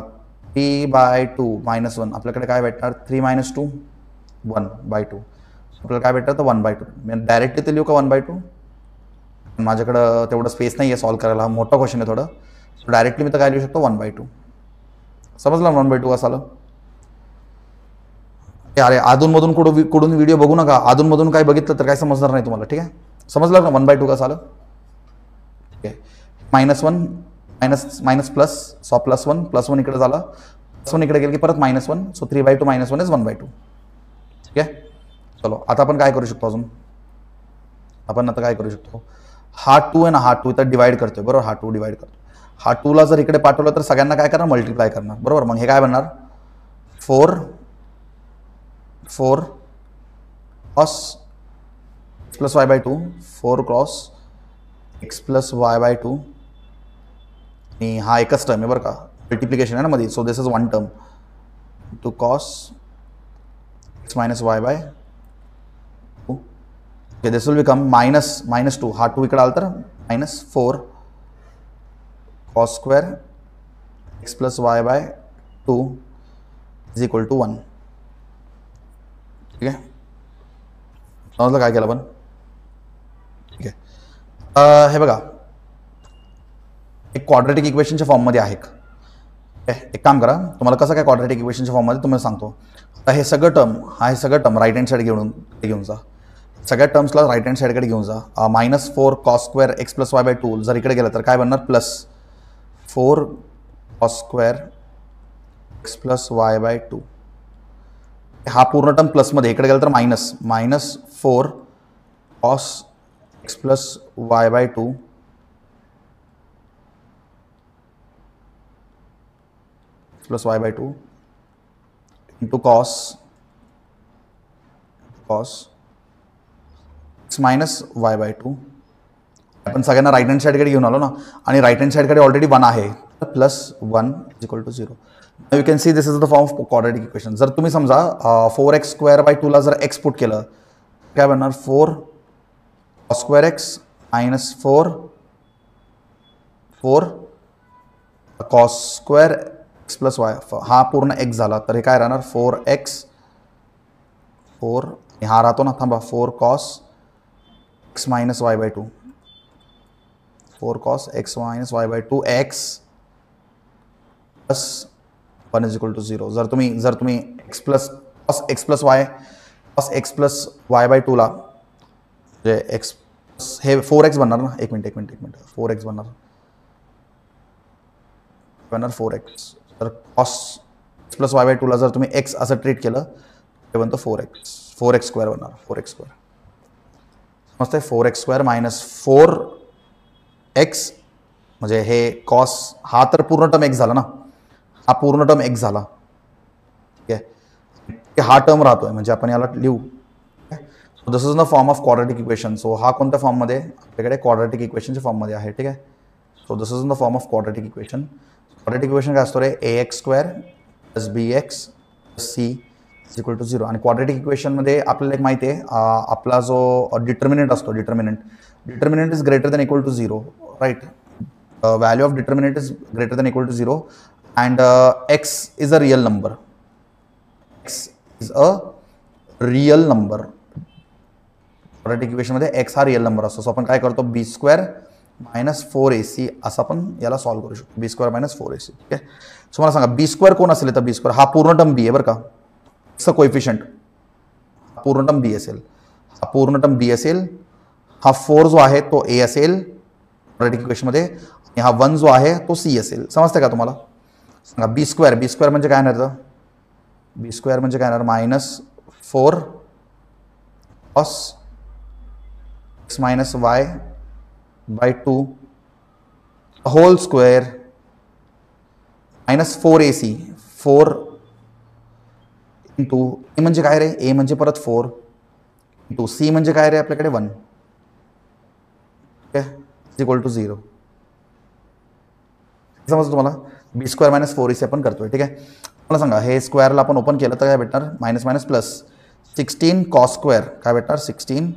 3/2 -1 आपल्याकडे काय भेटणार, 3 - 2 1/2. आपल्याला काय भेटतं तर 1/2. मी डायरेक्टली ते लिहू का 1/2, माझ्याकडं तेवढं स्पेस नाही आहे सॉल्व करायला, मोठा क्वेश्चन आहे थोडं. डायरेक्टली मी तर काय लिहू शकतो 1/2. समजलं 1/2 कसं आलं. अरे अधूनमधून कुठून व्हिडिओ बघू नका, अधूनमधून काय बघितलं तर काय समजणार नाही तुम्हाला. ठीक आहे, समजलं ना 1/2 कसं आलं. ठीक आहे, -1 मायनस प्लस, सो +1 इकडे झाला, +1 इकडे गेलं की परत -1, सो 3/2 -1 इज 1/2. ठीक आहे, चलो आता आपण काय करू शकतो अजून, आपण आता काय करू शकतो, हा 2 आहे ना, हा 2 इथं डिवाइड करतोय बरोबर, हा 2 डिवाइड करतो. हा 2ला जर इकडे पाठवलं तर सगळ्यांना काय करणार, मल्टिप्लाय करणार बरोबर. मग हे काय बनणार 4 cos + y/2, 4 cos x + y/2. आणि हा एकच टर्म आहे बरं का, मल्टिप्लिकेशन आहे ना मध्ये, so this is 1 term two cos x - y/2. Okay, this will become -2. हा 2 इकडे आला तर -4 cos square x + y/2 is equal to 1. ठीक आहे, समजलं काय केलं आपण. ठीक आहे, हे बघा एक क्वाड्रेटिक इक्वेशनच्या फॉर्ममध्ये आहे. एक काम करा, तुम्हाला कसं काय क्वाड्रेटिक इक्वेशनच्या फॉर्ममध्ये तुम्हाला सांगतो. आता हे सगळं टर्म राईट हँड साईड घेऊन जा, सगळ्या टर्म्सला राईट हँड साईडकडे घेऊन जा. -4 cos square x + y/2 जर इकडे गेलं तर काय बनणार, +4 cos square x + y/2. हा पूर्ण टर्म प्लसमध्ये, इकडे गेलं तर -4 cos x + y/2 + y/2 into cos x - y/2. आपण सगळ्यांना राईट हँड साईडकडे घेऊन आलो ना, आणि राईट हँड साईडकडे ऑलरेडी 1 आहे, +1 = 0. You can see this is the form of quadratic equation. जर तुम्ही समजा 4x² 2ला जर x पुट केलं काय बनणार, 4 cos square x - 4 cos square x + y. हा पूर्ण x झाला तर हे काय राहणार 4x, 4 हा राहतो ना, थांबा 4 cos x - y/2, 4 cos x - y/2 x + 1 = 0. जर तुम्ही x + y/2 ला म्हणजे x हे 4x बनणार ना, एक मिनिट 4x बनणार 4x. तर cos x + y/2 ला जर तुम्ही x असं ट्रीट केलं ते बनतं 4x² बनणार, 4x². मस्त आहे, 4x² - 4x म्हणजे हे cos हा तर पूर्ण टर्म x झाला ना, हा पूर्ण टर्म x झाला. ठीक आहे, हा टर्म राहतोय म्हणजे आपण याला लिहू. This is the form of quadratic equation. So हा कोणत्या फॉर्ममध्ये, आपल्याकडे क्वाड्रेटिक इक्वेशनच्या फॉर्ममध्ये आहे. ठीक आहे, so this is the form of quadratic equation. Quadratic equation काय असतो रे, ax² + bx + c = 0. आणि क्वाड्रेटिक इक्वेशनमध्ये आपल्याला एक माहिती आहे, आपला जो डिटर्मिनंट असतो, determinant is greater than equal to 0, right. Value of determinant is greater than equal to 0 and x is a real number. x is a real number. Quadratic इक्वेशनमध्ये x हा रियल नंबर असतो. So आपण काय करतो, b² - 4ac असं आपण याला solve करू शकतो, b² - 4ac. ठीक आहे, सो मला सांगा b² कोण असेल, तर b² हा पूर्ण टर्म b आहे बरं का, चं कोएफिशियंट पूर्ण टर्म b असेल, हा पूर्ण टर्म b असेल, हा 4 जो आहे तो a असेल क्वाड्रेटिक इक्वेशनमध्ये, आणि हा 1 जो आहे तो c असेल. समजतंय का तुम्हाला. सांगा b² म्हणजे काय येणार, b² म्हणजे काय येणार, -4 cos x - y/2 whole square -4ac, 4 into a म्हणजे काय रे, ए म्हणजे परत 4 इंटू सी म्हणजे काय रे आपल्याकडे 1. ठीक आहे, = 0. समजतं तुम्हाला बी स्क्वेअर मायनस 4ac आपण करतोय. ठीक आहे, मला सांगा हे स्क्वेअरला आपण ओपन केलं तर काय भेटणार, minus minus plus 16 cos square काय भेटणार, 16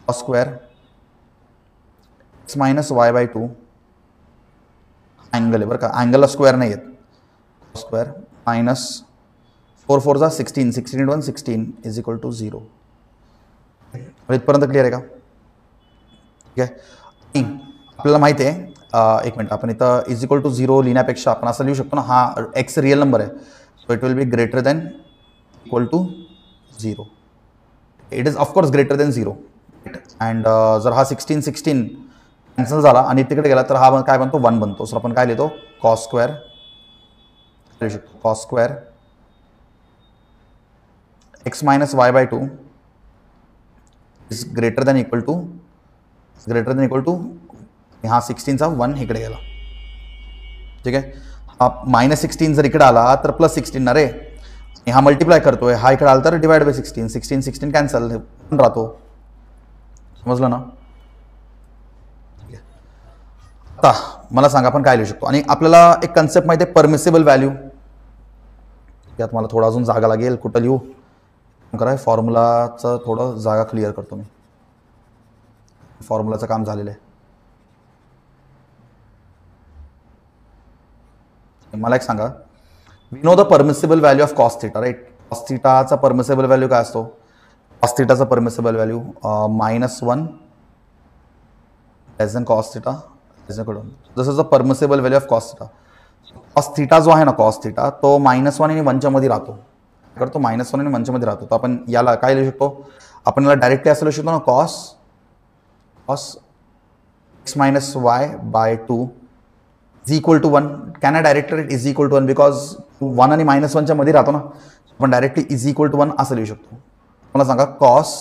cos square X minus Y by 2 angle आहे बरं का, अँगलला स्क्वेअर नाही आहेत, स्क्वेअर मायनस 4 4 जा 16, 16 1 16 इज इक्वल टू 0. इथपर्यंत क्लिअर आहे का? ठीक आहे, आपल्याला माहिती आहे, एक मिनिट, आपण इथं इज इक्वल टू 0 लिहिण्यापेक्षा आपण असं लिहू शकतो ना, हा एक्स रिअल नंबर आहे, so it will be greater than equal to 0. It is of course greater than 0. And जर हा 16 16 कॅन्सल झाला आणि तिकडे गेला तर हा काय बनतो, 1 बनतो. सो आपण काय लिहितो, कॉस स्क्वेअर लिहू शकतो, cos square X minus Y by 2 is greater than equal to हा 16चा 1 इकडे गेला. ठीक आहे, हा मायनस 16 जर इकडे आला तर प्लस 16 ना रे, हा मल्टिप्लाय करतोय, हा इकडे आला तर डिवाइड बाय 16, 16 16 कॅन्सल राहतो. समजलं ना? आता मला सांगा आपण काय लिहू शकतो, आणि आपल्याला एक कन्सेप्ट माहिती आहे, परमिसिबल व्हॅल्यू. यात मला थोडा अजून जागा लागेल, कुठं लिहू करा, फॉर्म्युलाचं थोडं जागा क्लिअर करतो मी, फॉर्म्युलाचं काम झालेलं आहे. मला एक सांगा, we know the permissible value of cos theta, right? Cos थिटाचा परमिसिबल व्हॅल्यू काय असतो? कॉस थिटाचा permissible value -1 less than cos theta कडून. This is the permissible value of cos theta. Cos theta जो आहे ना, कॉस थिटा तो -1 आणि 1च्या मध्ये राहतो, करतो -1 आणि 1च्या मध्ये राहतो. तर आपण याला काय लिहू शकतो, आपण याला डायरेक्टली असं लिहू शकतो ना, cos X minus Y by 2 is equal to 1. Can I direct it is equal to 1 because 1 आणि -1च्या मध्ये राहतो ना, आपण डायरेक्टली इज इक्वल टू 1 असं लिहू शकतो. मला सांगा, cos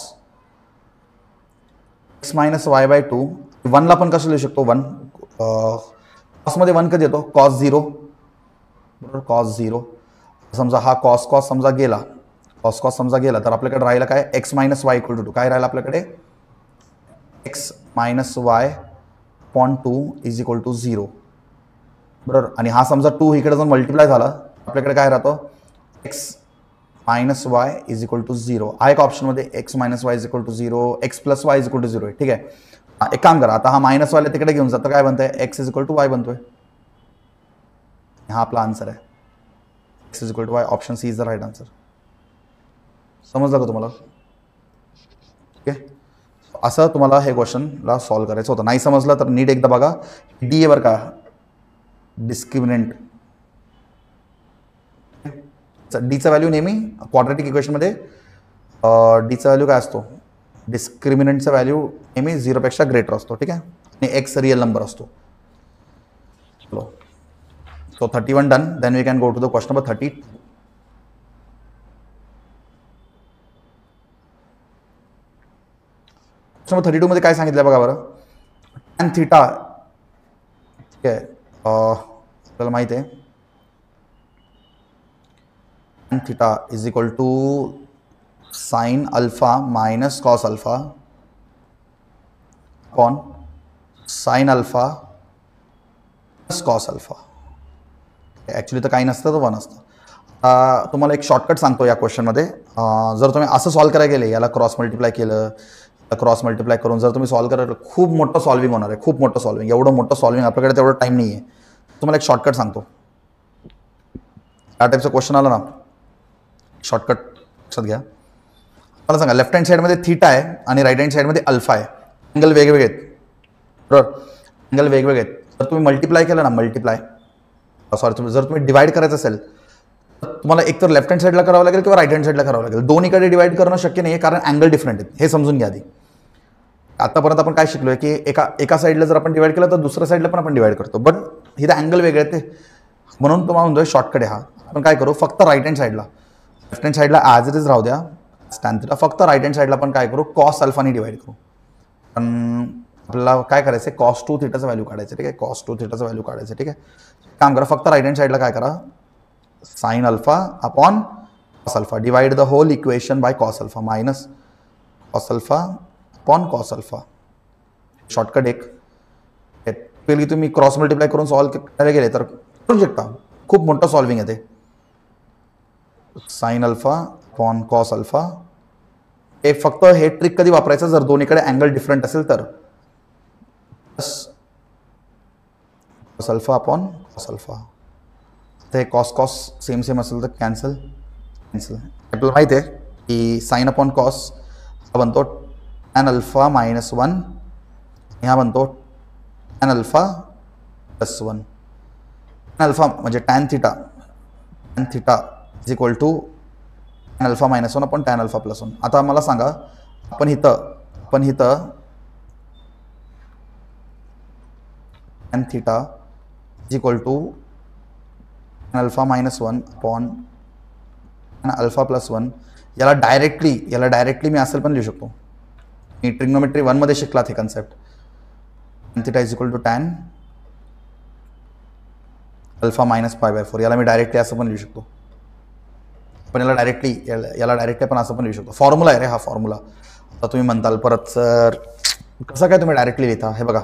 X minus Y by 2 1ला पण कसं लिहू शकतो, 1 कॉसमध्ये 1 कधी येतो, कॉस 0 बरोबर, कॉस 0. समजा हा कॉस समजा गेला, कॉस समजा गेला, तर आपल्याकडे राहिला काय, X minus Y equal to 2. काय राहिला आपल्याकडे, X minus Y upon 2 is equal to 0 बरोबर. आणि हा समजा 2 इकडे जाऊन मल्टिप्लाय झाला, आपल्याकडे काय राहतो, X minus Y is equal to 0. हा एक ऑप्शनमध्ये X minus Y is equal to 0, X plus Y is equal to 0 आहे. ठीक आहे, एक काम करा, आता हा मायनस वायला तिकडे घेऊन जातं, काय बनतंय, x is equal to y बनतोय. हा आपला आन्सर आहे, x is equal to y. Option C is the right answer. समजलं का तुम्हाला? ठीक आहे, असं तुम्हाला हे क्वेश्चनला सॉल्व्ह करायचं होतं. नाही समजलं तर नीट एकदा बघा. डी आहे बरं का, डिस्क्रिमिनंट. डीचा व्हॅल्यू नेहमी क्वाड्रॅटिक इक्वेशनमध्ये डीचा व्हॅल्यू काय असतो, डिस्क्रिमिनंटचा व्हॅल्यू नेहमी 0 पेक्षा ग्रेटर असतो. ठीक आहे, आणि एक्स रिअल नंबर असतो. चलो, so 31 done. Then we can go to the question number 30. Question number 32 मध्ये काय सांगितलं बघा बरं, टॅन थिटा. ठीक आहे, आपल्याला माहिती आहे tan theta is equal to sine alpha minus cos alpha upon sine alpha plus cos alpha. Actually तर काही नसतं, तर 1 असतं. तुम्हाला एक शॉर्टकट सांगतो या क्वेश्चनमध्ये. जर तुम्ही असं सॉल्व्ह करायला गेले, याला क्रॉस मल्टिप्लाय केलं, क्रॉस मल्टिप्लाय करून जर तुम्ही सॉल्व्ह करायला, खूप मोठं सॉल्विंग होणार आहे, खूप मोठं सॉल्विंग. एवढं मोठं सॉल्विंग आपल्याकडे तेवढं टाईम नाही आहे. तुम्हाला एक शॉर्टकट सांगतो. या टाईपचं क्वेश्चन आलं ना, शॉर्टकट लक्षात घ्या. मला सांगा, लेफ्ट हँड साईडमध्ये थीटा आहे आणि राईट हँड साईडमध्ये अल्फा आहे. अँगल वेगवेगळे आहेत बरोबर, अँगल वेगवेगळे आहेत. जर तुम्ही मल्टिप्लाय केलं ना, जर तुम्ही डिवाइड करायचं असेल तर तुम्हाला एक तर लेफ्ट हँड साईडला करावं लागेल किंवा राईट हँड साईडला करावं लागेल. दोन्हीकडे डिवाइड करणं शक्य नाही आहे, कारण अँगल डिफरंट आहेत, हे समजून घ्या आधी. आतापर्यंत आपण काय शिकलोय की एका साईडला जर आपण डिवाइड केलं तर दुसऱ्या साईडला पण आपण डिवाइड करतो, बट इथं अँगल वेगळे आहेत ते. म्हणून तुम्हाला म्हणतोय शॉर्टकट आहे हा. आपण काय करू, फक्त राईट हँड साईडला, लेफ्ट हँड साईडला ॲज इट इज राहू द्या टॅन थिटा, फक्त राईट हँड साईडला पण काय करू, कॉस अल्फाने डिवाइड करू. पण आपल्याला काय करायचं, कॉस 2 थिटाचं व्हॅल्यू काढायचं. ठीक आहे, कॉस 2 थिटाचं व्हॅल्यू काढायचं. ठीक आहे, काम करा, फक्त राईट हँड साईडला काय करा, sine alpha upon cos alpha, divide the whole equation by cos alpha, minus cos alpha upon cos alpha. Shortcut एक पहिली तुम्ही क्रॉस मल्टिप्लाय करून सॉल्व्ह करायला गेले तर करू शकता. खूप मोठं सॉल्विंग आहे ते. Sign alpha upon cos alpha. हे फक्त हे ट्रिक कधी वापरायचं जर दोन्हीकडे अँगल डिफरंट असेल तर. Cos alpha upon cos alpha. ते कॉस कॉस सेम सेम असेल तर कॅन्सल कॅन्सल. आपल्याला माहिती आहे की साइन अपॉन कॉस हा बनतो टॅन अल्फा -1. हा बनतो टॅन अल्फा +1. टॅन अल्फा म्हणजे tan theta is equal to tan alpha -1 अपॉन टॅन अल्फा +1. आता मला सांगा आपण इथं tan theta is equal to tan alpha -1 अपॉन टॅन अल्फा +1 याला डायरेक्टली मी असं पण लिहू शकतो. मी ट्रिग्नोमेट्री 1 मध्ये शिकलात हे concept. Tan theta is equal to tan alpha -π/4. याला मी डायरेक्टली असं पण लिहू शकतो. पण याला डायरेक्टली आपण असं पण लिहू शकतो. फॉर्म्युला आहे रे हा फॉर्म्युला. आता तुम्ही म्हणताल परत सर कसं काय तुम्ही डायरेक्टली लिहिता. हे बघा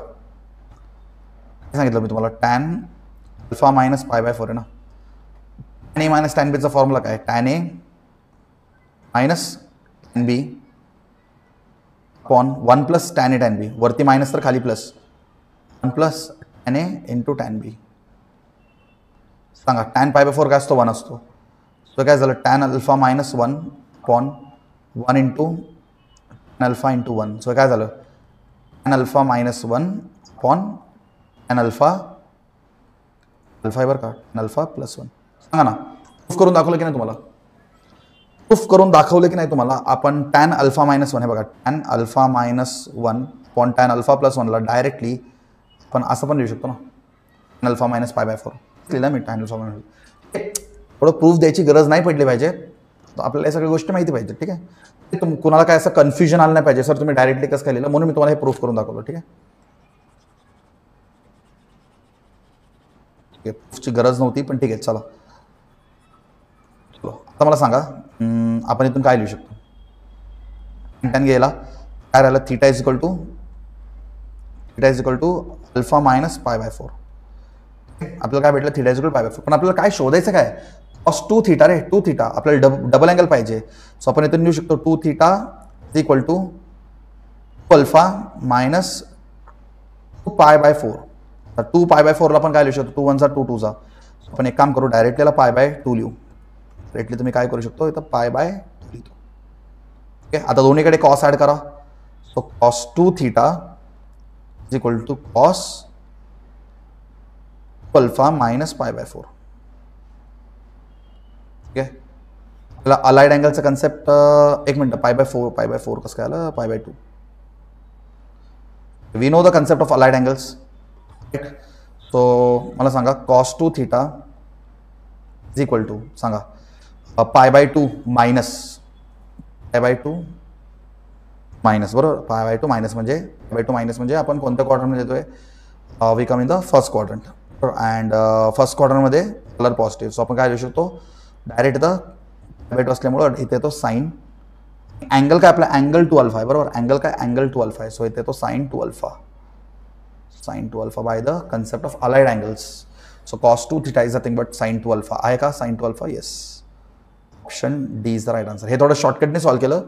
सांगितलं मी तुम्हाला टॅन अल्फा -π/4 आहे ना. टॅन ए - टॅन बीचा फॉर्म्युला काय. Tan A -tan B upon 1 + tan A tan बी. वरती मायनस तर खाली plus 1 + tan A into tan बी. सांगा टॅन π/4 काय असतो 1 असतो. तर काय झालं टॅन अल्फा -1 अपॉन 1 into tan alpha into 1. So काय झालं टॅन अल्फा -1 अपॉन टॅन अल्फा बरं का टॅन अल्फा +1. सांगा ना प्रूफ करून दाखवलं की नाही तुम्हाला. आपण टॅन अल्फा -1 हे बघा टॅन अल्फा -1 अपॉन टॅन अल्फा +1 ला डायरेक्टली आपण असं पण लिहू शकतो ना टॅन अल्फा -π/4 लिहिला मी टॅन अल्फा थोडं प्रूफ द्यायची गरज नाही पडली पाहिजे. आपल्याला या सगळ्या गोष्टी माहिती पाहिजे. ठीक आहे. कुणाला काय असं कन्फ्युजन आलं नाही पाहिजे सर तुम्ही डायरेक्टली कसं काय लिहिलं म्हणून मी तुम्हाला हे प्रूफ करून दाखवलं. ठीक आहे. प्रूफची गरज नव्हती पण ठीक आहे चला. आता मला सांगा आपण इथून काय लिहू शकतो. टॅन गेला काय राहिलं theta is equal to alpha -π/4. आपल्याला काय भेटलं थिटा इज इक्वल टू π/4. पण आपल्याला काय शोधायचं काय cos 2 थीटा रे 2 थीटा. आपल्याला डबल अँगल पाहिजे. सो आपण इथून लिहू शकतो 2 theta is equal to alpha -2π/4. 2π/4 ला आपण काय लिहू शकतो 2 1 2 2 आपण एक काम करू डायरेक्टली याला π/2 लिहू. डायरेक्टली तुम्ही काय करू शकतो इथं π/2 लिहितो. ओके. आता दोन्हीकडे कॉस ऍड करा. So cos 2 theta is equal to cos alpha -π/4. Okay. आपल्याला अलाइड अँगलचा कन्सेप्ट एक मिनिट π/4 कसं काय आलं π/2. We know the concept of allied angles. So मला सांगा cos 2 theta is equal to सांगा π/2 मायनस बरोबर. π/2 मायनस म्हणजे आपण कोणत्या क्वाड्रंटमध्ये येतोय. We come in the first quadrant and first क्वाड्रंटमध्ये कलर पॉझिटिव्ह. सो आपण काय लिहू शकतो डायरेक्ट इथं π/2 असल्यामुळं इथे येतो साईन. अँगल काय आपला अँगल 2 अल्फा आहे बरोबर. अँगल 2 अल्फा आहे. सो इथे येतो sine 2 alpha by the concept of allied angles. So cos 2 theta is nothing but sine 2 alpha. आहे का sine 2 alpha. Yes. Option D is the right answer. हे थोडं शॉर्टकटने सॉल्व्ह केलं.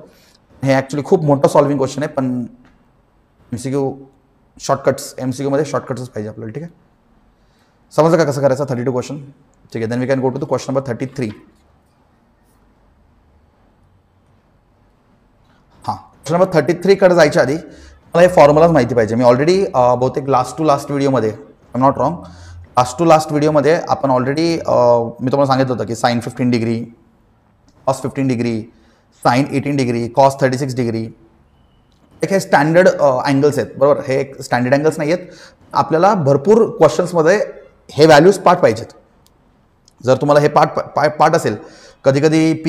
हे ॲक्च्युली खूप मोठं सॉल्विंग क्वेश्चन आहे पण MCQ शॉर्टकट्स MCQ मध्ये शॉर्टकट्सच पाहिजे आपल्याला. ठीक आहे. समजलं का कसं करायचं 32 क्वेश्चन. ठीक आहे. Then we can go to the question number 33. हां क्वेश्चन नंबर 33 कडे जायच्या आधी मला हे फॉर्म्युलाच माहिती पाहिजे. मी ऑलरेडी बहुतेक लास्ट टू लास्ट व्हिडिओमध्ये I am not wrong last to last व्हिडिओमध्ये आपण ऑलरेडी मी तुम्हाला सांगितलं होतं की sine 15 degree cos 15 degree sine 18 degree cos 36 degree एक हे स्टँडर्ड अँगल्स आहेत बरोबर. हे एक स्टँडर्ड अँगल्स नाही आहेत. आपल्याला भरपूर क्वेश्चन्समध्ये हे व्हॅल्यूज पार्ट पाहिजेत. जर तुम्हाला हे पार्ट असेल कधी कधी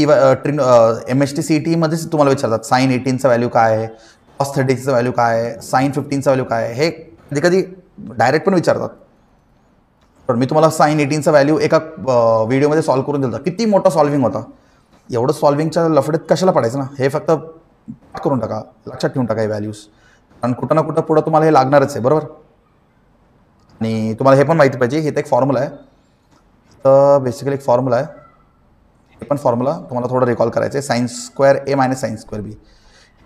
MST CET मध्येच तुम्हाला विचारतात साइन 18चा व्हॅल्यू काय आहे cos 36चा व्हॅल्यू काय आहे साइन 15चा व्हॅल्यू काय आहे. हे कधी कधी डायरेक्ट पण विचारतात. पण मी तुम्हाला साइन 18चा व्हॅल्यू एका व्हिडिओमध्ये सॉल्व्ह करून दिला. किती मोठा सॉल्विंग होता. एवढं सॉल्विंगच्या लफड्यात कशाला पडायचं ना. हे फक्त करून टाका लक्षात ठेवून टाका हे व्हॅल्यूज. कारण कुठं ना कुठं पुढं तुम्हाला हे लागणारच आहे बरोबर. आणि तुम्हाला हे पण माहिती पाहिजे, हे तर एक फॉर्म्युला आहे, तर बेसिकली एक फॉर्म्युला आहे, हे पण फॉर्म्युला तुम्हाला थोडं रिकॉल करायचं आहे. साइन स्क्वेअर ए मायनस साइन स्क्वेअर बी,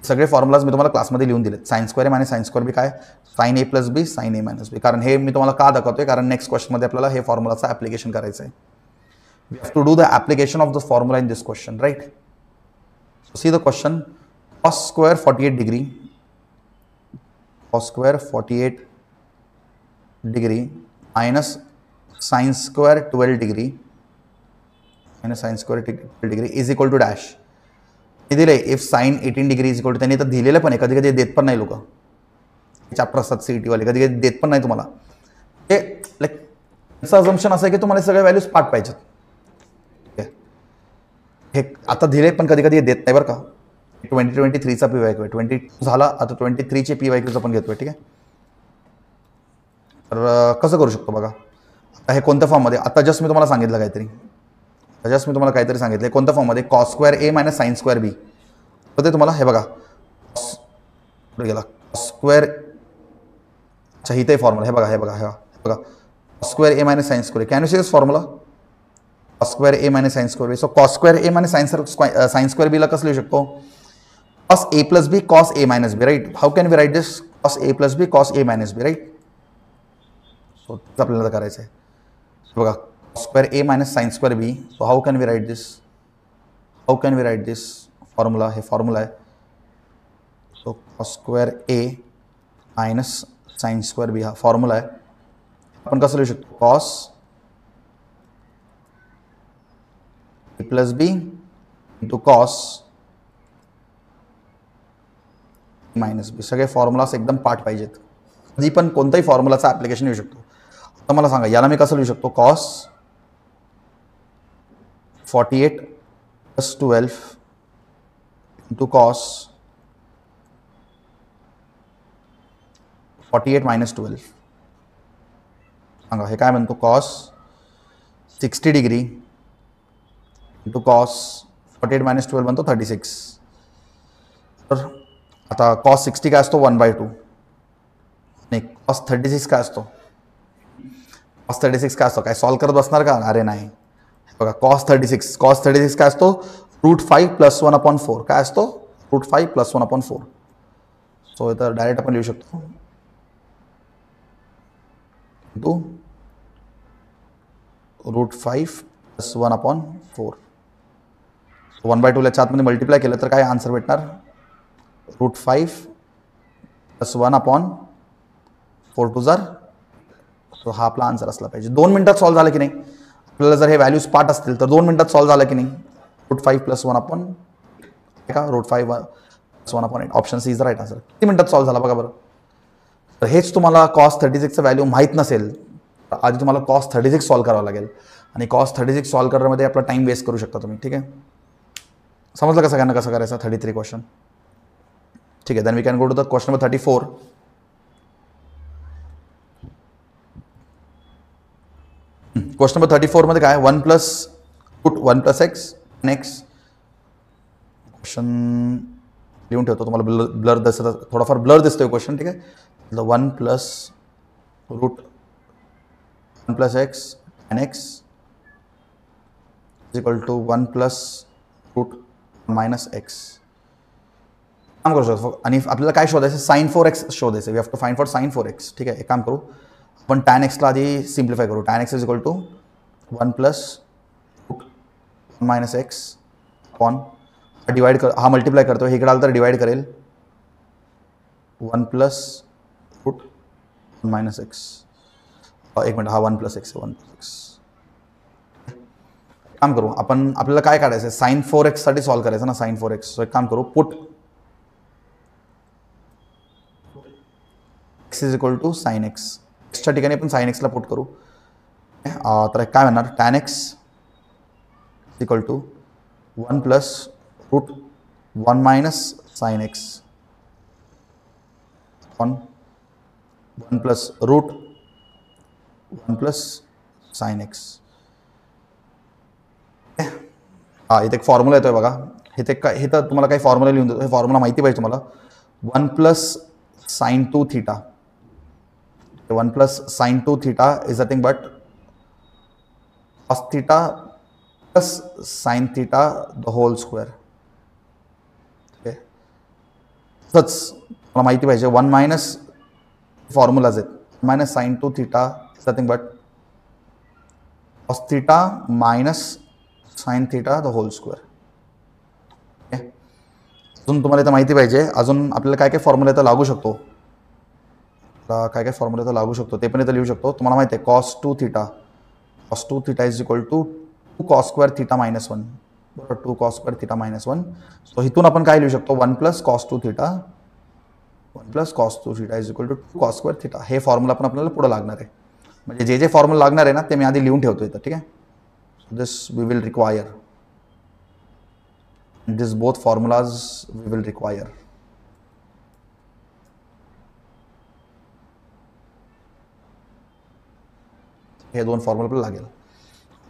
सगळे फॉर्म्युलाज मी तुम्हाला क्लासमध्ये लिहून दिलेत. साइन स्क्वेअर ए मायनस साइन स्क्वेअर बी काय, साइन ए प्लस बी साइन ए मायनस बी. कारण हे मी तुम्हाला का दाखवतोय, कारण नेक्स्ट क्वेश्चनमध्ये आपल्याला हे फॉर्म्युलाचं ॲप्लिकेशन करायचं आहे. We have to do the application of the formula in this question, right. See the question, cos square 48 degree, cos square 48 degree minus sin square 12 degree minus sin square 12 degree is equal to dash. हे दिले if sine 18 degree is equal to, त्यांनी तर दिलेलं पण आहे, कधी कधी देत पण नाही लोक, चॅप्टर असतात सीईटी वाले, कधी कधी देत पण नाही तुम्हाला. हे लाईक त्याचं अजम्पशन असं आहे की तुम्हाला सगळे व्हॅल्यूज पाठ पाहिजेत. हे आता दिले पण कधी कधी देत नाही बरं का. 2023चा पी वाय क्यू 20 झाला, आता 23चे पी वाय क्यूज आपण घेतोय, ठीक आहे. तर कसं करू शकतो बघा, आता हे कोणत्या फॉर्ममध्ये, आता जस्ट मी तुम्हाला सांगितलं काहीतरी सांगितलं कोणत्या फॉर्ममध्ये, कॉस स्क्वेअर ए मायनस साइन स्क्वेअर बी. तर ते तुम्हाला हे बघा कुठे गेला, स्क्वेअर, अच्छा इथे फॉर्म्युला, हे बघा square A minus sine square, can you see this formula, cos square A minus sine square B. So cos square A minus sine square बीला कसं लिहू शकतो, cos a plus b cos a minus b, right? How can we write this? Cos a plus b cos a minus b, right? So आपल्याला करायचं आहे बघा, square a minus sin square b. So how can we write this? Formula, हे formula आहे. So cos square a minus sin square b हा formula आहे. आपण कसं लिहू शकतो, cos a plus b into cos minus b. सगळे formulas एकदम पाठ पाहिजेत, कधी पण कोणताही फॉर्म्युलाचं ॲप्लिकेशन येऊ शकतो. आता मला सांगा याला मी कसं लिहू शकतो, cos 48 plus 12 into cos 48 minus 12. सांगा हे काय म्हणतो, cos 60 degree into cos 48 minus 12 बनतो 36. तर आता कॉस 60 काय असतो 1/2, नाही कॉस 36 काय असतो, काय सॉल्व करत बसणार का, अरे नाही. बघा कॉस 36 काय असतो, √5 + 1/4. काय असतो, √5 + 1/4. सो इथं डायरेक्ट आपण लिहू शकतो इंटू √5 + 1/4. 1/2 च्या आतमध्ये मल्टिप्लाय केलं तर काय आन्सर भेटणार, √5 + 1/4 टू जर. तो हा आपला आन्सर असला पाहिजे. 2 मिनिटात सॉल्व झालं की नाही, आपल्याला जर हे व्हॅल्यूज पाठ असतील तर 2 मिनिटात सॉल्व झालं की नाही. √5 + 1/8 का, √5 + 1/8 option C is right answer. किती मिनिटात सॉल्व झाला बघा बरं. तर हेच तुम्हाला cos 36चं व्हॅल्यू माहीत नसेल तर आधी तुम्हाला cos 36 सॉल्व करावं लागेल, आणि cos 36 सॉल्व करण्यामध्ये आपला टाइम वेस्ट करू शकता तुम्ही, ठीक आहे. समजलं का सगळ्यांना कसं करायचं 33 क्वेश्चन, ठीक आहे. Then we can go to the question number 34. Question number 34 मध्ये काय, 1 + x नेक्स्ट क्वेश्चन लिहून ठेवतो, तुम्हाला ब्लर दिसत, थोडाफार ब्लर दिसतोय क्वेश्चन, ठीक आहे. 1 + x and x is equal to 1 + -x. काम करू शकतो, आणि आपल्याला काय शोधायचं, sin 4x शोधायचं. We have to find for sin 4x, ठीक आहे. एक काम करू आपण, tan x ला आधी सिम्प्लिफाय करू. tan x is equal to 1 + -x upon, divide कर, हा मल्टिप्लाय करतो, हे इकडे आलं तर डिवाइड करेल, 1 + -x. एक मिनिट, हा 1 + x. काम करू आपण, आपल्याला काय काढायचं आहे, sin 4x साठी सॉल्व करायचं ना, sin 4x. सो एक काम करू, put x is equal to sin x. च्या ठिकाणी आपण sin x ला पुट करू. तर काय म्हणणार, tan x is equal to 1 + √1 - sin x upon 1 + √1 + sin x. इथे एक फॉर्म्युला येतोय बघा, हे तर तुम्हाला काही फॉर्म्युला लिहून देतो, हे फॉर्म्युला माहिती पाहिजे तुम्हाला. 1 + sin 2 θ 1 plus sine 2 theta is nothing but cos theta plus sine theta the whole square. Okay, तसंच मला माहिती पाहिजे 1 मायनस फॉर्म्युलाज आहेत. Minus sine 2 theta is nothing but cos theta minus sine theta the whole square. अजून तुम्हाला इथं माहिती पाहिजे, अजून आपल्याला काय काय फॉर्म्युला इथं लागू शकतो, काय काय फॉर्म्युला इथं लागू शकतो ते पण इथं लिहू शकतो. तुम्हाला माहिती आहे cos 2 theta is equal to 2 cos square theta minus 1. बरोबर, 2 cos square theta minus 1. So इथून आपण काय लिहू शकतो 1 plus cos 2 theta is equal to 2 cos square theta. हे फॉर्म्युला पण आपल्याला पुढे लागणार आहे. म्हणजे जे फॉर्म्युला लागणार आहे ना ते मी आधी लिहून ठेवतो इथं. ठीक आहे, so this we will require. These both formulas we will require. हे दोन फॉर्म्युला आपल्याला लागेल.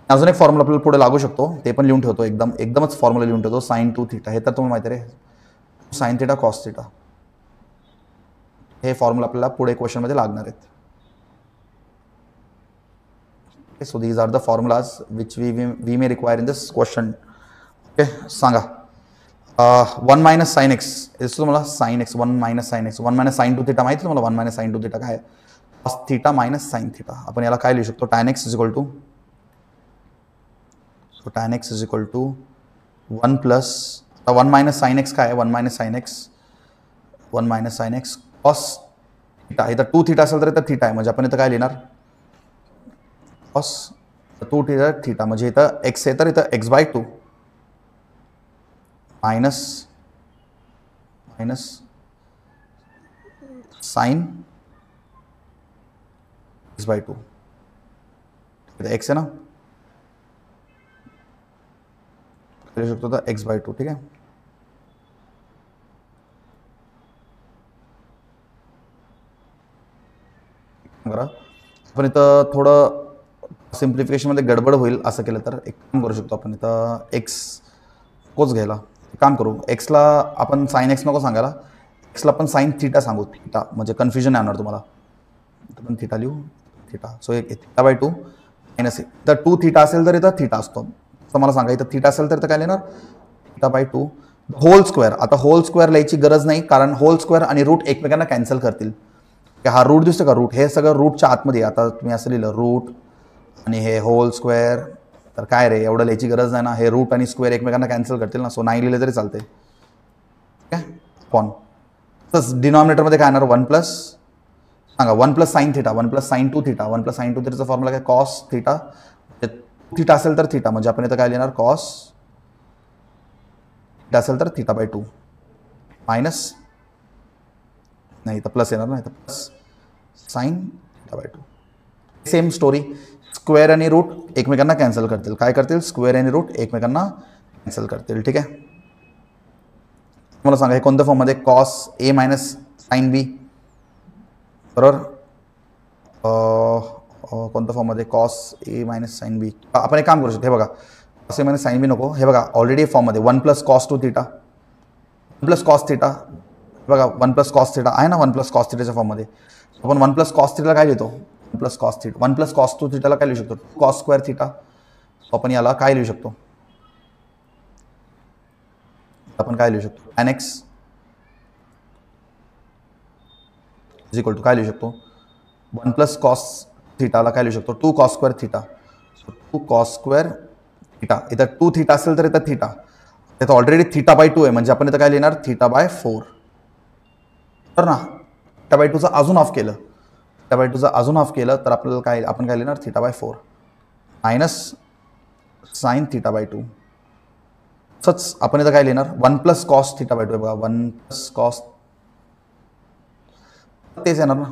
अजून एक फॉर्म्युला आपल्याला पुढे लागू शकतो ते पण लिहून ठेवतो. एकदमच फॉर्म्युला लिहून ठेवतो. साइन 2 थीटा हे तर तुम्हाला माहिती आहे, साइन थीटा कॉस थीटा. हे फॉर्म्युला आपल्याला पुढे क्वेश्चन मध्ये लागणार आहेत. So these are the formulas which we may require in this question. Okay, सांगा 1 मायनस साइन एक्स इज तुम्हाला sine X 1 minus sine X 1 minus sine 2 theta माहिती तुम्हाला 1 मायनस साइन 2 थीटा काय cos theta minus sine theta. आपण याला काय लिहू शकतो tan x is equal to tan x is equal to 1 plus 1 minus sine X काय 1 minus sine X cos theta. इथं 2 थीटा असेल तर इथं थीटा आहे म्हणजे आपण इथं काय लिहिणार कॉस 2 थीटा थीटा म्हणजे इथं x आहे तर इथं x/2 minus sign x/2. X है ना, लिहू शकतो तर x/2. ठीक आहे, बरं आपण इथं थोडं सिम्प्लिफिकेशन मध्ये गडबड होईल असं केलं तर एक काम करू शकतो आपण. इथं x कोच घ्यायला काम करू. एक्सला आपण साइन एक्स नको सांगायला, एक्सला आपण साइन थीटा सांगू. थीटा म्हणजे कन्फ्युजन नाही होणार तुम्हाला. आपण थीटा लिहू थीटा. सो एक थीटा/2 मायनस तर 2 थीटा असेल तर इथं थीटा असतो. तर मला सांगा इथं थीटा असेल तर इथं काय लिहिणार थीटा/2 होल स्क्वेअर. आता होल स्क्वेअर लिहायची गरज नाही कारण होल स्क्वेअर आणि रूट एकमेकांना कॅन्सल करतील. हा रूट दिसतो का, रूट हे सगळं रूटच्या आतमध्ये. आता तुम्ही असं लिहिलं रूट आणि हे होल स्क्वेअर तर काय रे एवढं लिहायची गरज नाही ना. हे रूट आणि स्क्वेअर एकमेकांना कॅन्सल करतील ना. सो नाही लिहिले तरी चालते. ठीक आहे, पॉन तसंच डिनॉमिनेटरमध्ये काय येणार 1 प्लस सांगा 1 plus sine theta 1 plus sine 2 theta 1 plus sine 2 थीटाचा फॉर्म्युला काय कॉस थीटा. थीटा असेल तर थीटा म्हणजे आपण इथं काय लिहिणार कॉस थीटा असेल तर थीटा/2 मायनस नाही तर प्लस येणार ना, इथं plus sign थीटा/2. Same story, square आणि रूट एकमेकांना कॅन्सल करतील. काय करतील, स्क्वेअर आणि रूट एकमेकांना कॅन्सल करतील. ठीक आहे, मला सांगा हे कोणत्या फॉर्ममध्ये cos A minus sine B. बरोबर, कोणत्या फॉर्ममध्ये cos A minus sine B. आपण एक काम करू शकतो. हे बघा cos A minus sine B नको. हे बघा ऑलरेडी फॉर्ममध्ये 1 plus cos 2 theta 1 plus cos theta. बघा 1 प्लस कॉस थीटा आहे ना 1 प्लस कॉस थीटाच्या फॉर्ममध्ये. आपण 1 प्लस कॉस थीटाला काय लिहितो 1 plus cos theta. 1 plus cos 2 थीटाला काय लिहू शकतो कॉस स्क्वेअर थीटा. आपण याला काय लिहू शकतो, आपण काय लिहू शकतो tan x is equal to काय लिहू शकतो 1 प्लस कॉस थीटाला काय लिहू शकतो 2 cos square theta. 2 cos square theta. इथं 2 थीटा असेल तर इथं थीटा. इथं ऑलरेडी थीटा/2 आहे म्हणजे आपण इथं काय लिहिणार थीटा/4. तर ना थीटा/2चा अजून हाफ केलं थीटा/2चा अजून हाफ केलं तर आपल्याला काय आपण काय लिहिणार थीटा/4 मायनस साइन थीटा/2. सच आपण इथं काय लिहिणार 1 प्लस कॉस थीटा/2. बघा 1 प्लस कॉस तेच येणार ना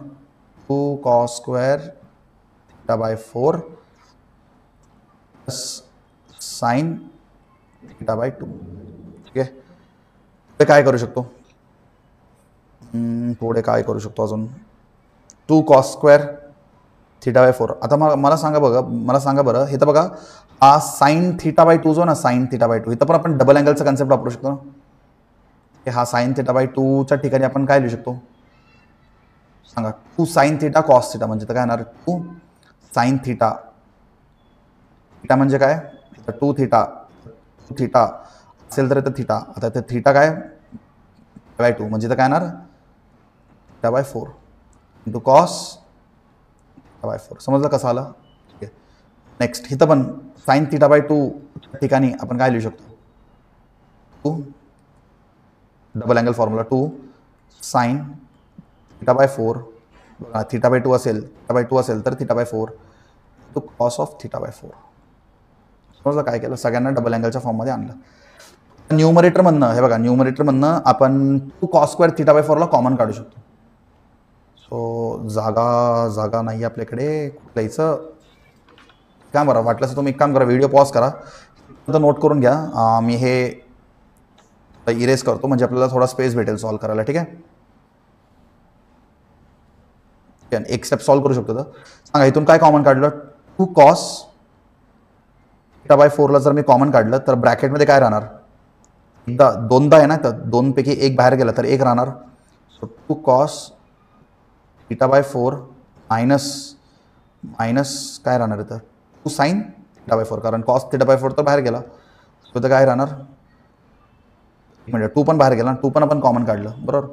2 कॉस स्क्वेअर थीटा/4 प्लस साइन थीटा/2. ठीक आहे, ते काय करू शकतो पुढे काय करू शकतो अजून 2 कॉस स्क्वेअर थीटा/4. आता मला सांगा बरं हे तर बघा हा साइन थीटा/2 जो ना साइन थीटा/2 इथं पण आपण डबल अँगलचा कन्सेप्ट वापरू शकतो ना. हा साइन थीटा/2च्या ठिकाणी आपण काय लिहू शकतो सांगा 2 साइन थिटा कॉस थिटा म्हणजे काय येणार 2 साइन थिटा, थिटा म्हणजे काय 2 थिटा, 2 थिटा असेल तर इथं थिटा, आता इथे थिटा काय बाय 2 म्हणजे इथं काय येणार theta by 4 into cos theta by 4. समजलं कसं आलं. ठीक आहे. नेक्स्ट इथं पण साइन थिटा बाय 2 ठिकाणी आपण काय लिहू शकतो 2 double angle formula 2 sine theta by 4, theta by 2 असेल, थिटा बाय 2 असेल तर theta by 4 two cos of theta by 4. समजलं काय केलं, सगळ्यांना डबल अँगलच्या फॉर्ममध्ये आणलं. न्यूमरेटर मधनं हे बघा, न्यूमरेटर मधनं आपण 2 कॉस स्क्वेअर थिटा बाय 4 ला कॉमन काढू शकतो. सो जागा नाही आपल्याकडे कुठल्याचं. काय बरं वाटलं तुम्ही एक काम करा, व्हिडिओ पॉज करा, नोट करून घ्या. मी हे इरेज करतो म्हणजे आपल्याला थोडा स्पेस भेटेल सॉल्व करायला. ठीक आहे, एक स्टेप सॉल्व करू शकतो. तर सांगा इथून काय कॉमन काढलं 2 कॉस थिटा बाय 4 ला जर मी कॉमन काढलं तर ब्रॅकेटमध्ये काय राहणार, एकदा दोनदा आहे ना, तर दोनपैकी एक बाहेर गेला तर एक राहणार. So 2 cos theta by 4 minus काय राहणार इथं 2 साइन थिटा बाय 4, कारण कॉस थिटा बाय 4 तर बाहेर गेला. सो इथं काय राहणार म्हणजे 2 पण बाहेर गेला, 2 पण आपण कॉमन काढलं बरोबर.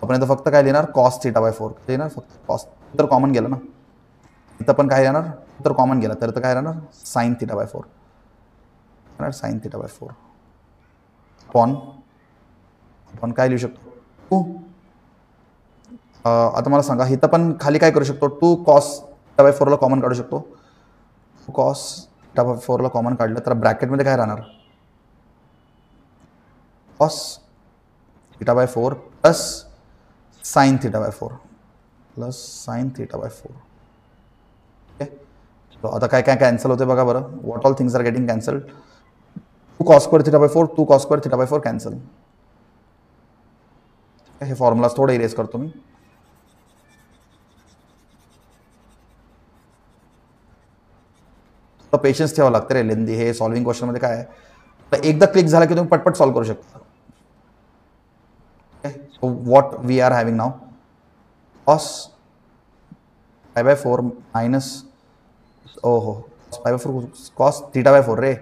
आपण इथं फक्त काय लिहिणार कॉस थिटा बाय 4 लिहिणार, फक्त कॉस तर कॉमन गेलं ना. इथं पण काय येणार तर कॉमन गेला तर इथं काय राहणार साइन थिटा बाय 4 राहणार, साइन थिटा बाय 4 आपण काय लिहू शकतो 2. आता मला सांगा इथं पण खाली काय करू शकतो 2 कॉस थिटा बाय 4 ला कॉमन काढू शकतो. कॉस थिटा बाय 4 ला कॉमन काढलं तर ब्रॅकेटमध्ये काय राहणार cos theta by 4 plus sine theta by 4 plus sine theta by 4. Okay, तो आता काय काय कॅन्सल होते बघा बरं. What all things are getting cancelled. 2 cos square theta by 4, 2 cos square theta by 4 cancel. हे फॉर्म्युलाज थोडं इरेज करतो मी. पेशन्स ठेवावं लागतं रे, लेंदी हे सॉल्विंग क्वेश्चन मध्ये काय आहे, एकदा क्लिक झाला की तुम्ही पटपट सॉल्व करू शकता. So what we are having now cos pi by 4 minus pi by 4 cos theta by 4 ray,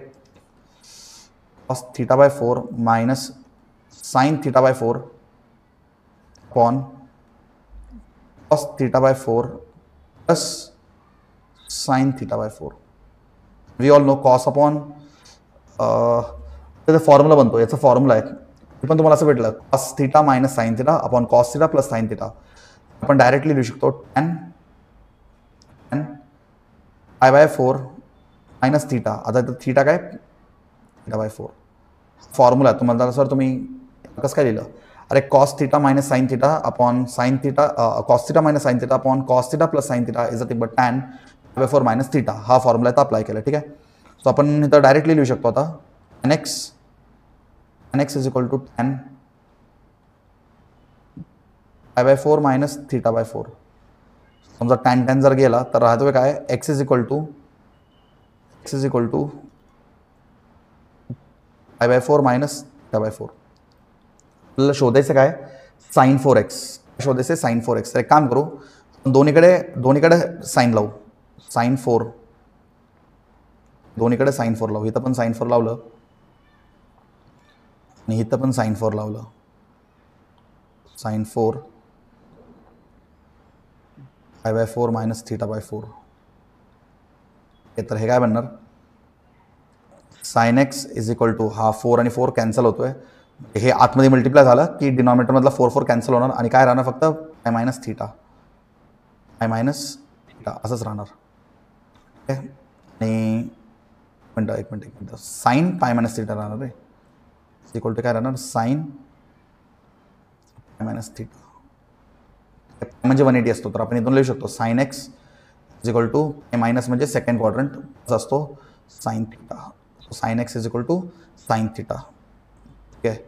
cos theta by 4 minus sin theta by 4 upon cos theta by 4 plus sin theta by 4. We all know cos upon त्याचा formula बनतो, याचा formula आहे ते पण तुम्हाला असं भेटलं cos theta minus sine theta upon cos theta plus sine theta. आपण डायरेक्टली लिहू शकतो tan pi by 4 minus theta. आता इथं थिटा काय थिटा बाय 4 फॉर्म्युला तुम्हाला सर तुम्ही कसं काय लिहिलं, अरे cos theta minus sine theta upon sine theta, cos theta minus sine theta upon cos theta plus sine theta is nothing but tan pi by 4 minus theta. हा formula इथं apply केला. ठीक आहे, सो आपण इथं डायरेक्टली लिहू शकतो आता nx is equal to tan pi by 4 minus theta by 4. समजा tan जर गेला तर राहतोय काय x is equal to pi by 4 minus theta by 4. आपल्याला शोधायचं काय sin 4x, शोधायचं sin 4x. तर एक काम करू, दोन्हीकडे साइन लावू, sin 4 दोन्हीकडे sin 4 लावू. इथं पण sin 4 लावलं आणि इथं पण sin 4 लावलं, sin 4 pi by 4 minus theta by 4. तर हे काय बनणार sin x is equal to हा 4 आणि 4 कॅन्सल होतोय, हे आतमध्ये मल्टिप्लाय झालं की डिनॉमिनेटर मधला 4 4 कॅन्सल होणार आणि काय राहणार फक्त पाय मायनस थिटा असंच राहणार. ओके, आणि एक minute sine pi minus theta राहणार रे, इक्वल टू काय राहणार साइन मायनस थिटा म्हणजे 180 असतो. तर आपण इथून लिहू शकतो sine X is equal to minus म्हणजे सेकंड क्वाड्रंट असतो sine theta. Sine X is equal to sine theta. ठीक आहे,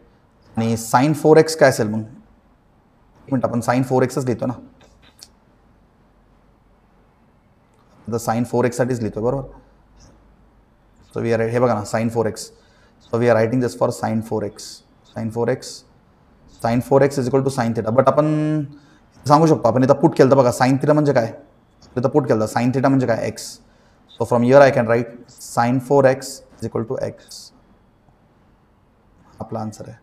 आणि साइन 4x काय असेल मग, एक मिनिट आपण साइन 4xच लिहितो ना, आता साइन 4x साठीच लिहितो बरोबर. सो वी आर हे बघा ना sign 4x. So we are writing this for sin 4x. Sin 4x is equal to sin theta. But आपण सांगू शकतो आपण. इथं पुट केलं तर बघा साइन थिटा म्हणजे काय, इथं पुट केलं तर साइन थिटा म्हणजे काय X. So from here I can write sine 4x is equal to X. आपला आन्सर आहे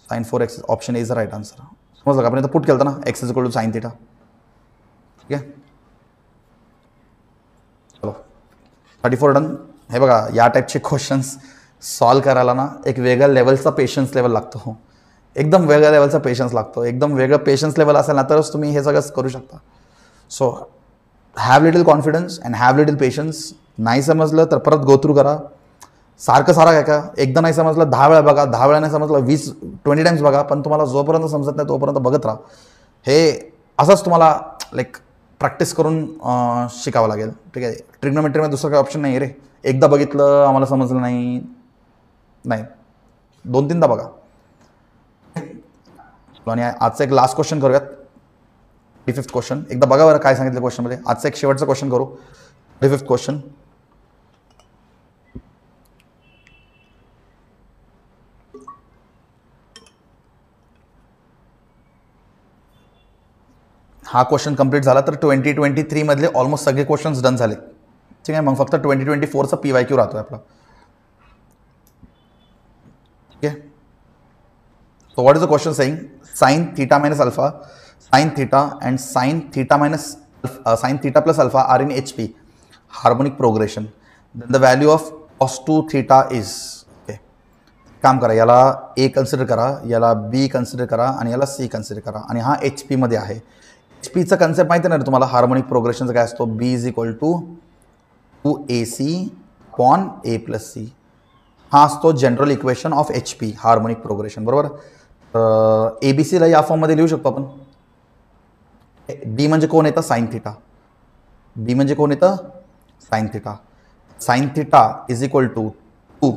sine 4x. Option A is the right answer. समजलं का. आपण इथं पुट केलं ना X is equal to sine theta. ठीक आहे, चलो 34 डन. हे बघा या टाईपचे क्वेश्चन्स सॉल्व करायला ना एक वेगळ्या लेवलचा पेशन्स लेवल लागतो. एकदम वेगळ्या लेवलचा पेशन्स लागतो. एकदम वेगळं पेशन्स लेवल असेल ना तरच तुम्ही हे सगळं करू शकता. So have little confidence and have little patience. नाही समजलं तर परत गो थ्रू करा. सारखं काय का एकदा नाही समजलं 10 वेळा बघा, 10 वेळा नाही समजलं 20 टाइम्स बघा, पण तुम्हाला जोपर्यंत समजत नाही तोपर्यंत बघत राहा. हे असंच तुम्हाला लाईक प्रॅक्टिस करून शिकावं लागेल. ठीक आहे, ट्रिग्नोमेट्रीमध्ये दुसरं काही ऑप्शन नाही रे. एकदा बघितलं आम्हाला समजलं नाही, 2-3दा बघा. आणि आजचा एक लास्ट क्वेश्चन करूयात. 35th क्वेश्चन एकदा बघा बरं काय सांगितलं क्वेश्चनमध्ये. आजचा एक शेवटचा क्वेश्चन करू. 35th question. हा क्वेश्चन कंप्लीट झाला तर 2023 मधले ऑलमोस्ट सगळे क्वेश्चन्स डन झाले. ठीक आहे, मग फक्त 2024चा PYQ राहतोय आपला. ठीक आहे, so what is the question saying? Sin theta minus alpha, sin theta and sin theta minus sin theta plus alpha are in HP harmonic progression. Then the value of cos 2 theta is. Okay, काम करा, याला A consider करा, याला B consider करा आणि याला C consider करा. आणि हा HP मध्ये आहे. HPचा कन्सेप्ट माहिती आहे ना तुम्हाला. हार्मोनिक प्रोग्रेशनचा काय असतो. B is equal to 2AC upon A plus C. हा असतो general equation of HP harmonic progression. बरोबर. ABCला या फॉर्ममध्ये लिहू शकतो आपण. B म्हणजे कोण येतं साइन थिटा. B म्हणजे कोण येतं sine theta. Sine theta is equal to 2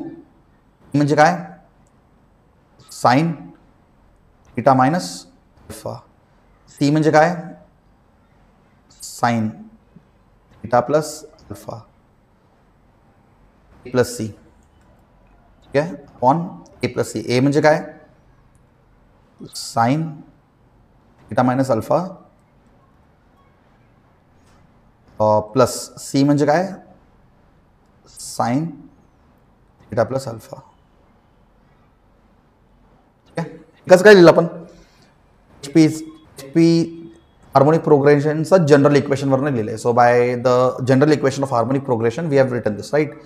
म्हणजे काय sine theta minus alpha. C म्हणजे काय sine theta plus alpha plus C. ठीक आहे, upon A plus C. A म्हणजे काय sine theta minus alpha plus C म्हणजे काय साइन थिटा प्लस अल्फा. ठीक आहे, कसं काय लिहिलं आपण. HP हार्मोनिक प्रोग्रेशनचा जनरल इक्वेशनवरनं लिहिलं आहे. So by the general equation of harmonic progression we have written this right.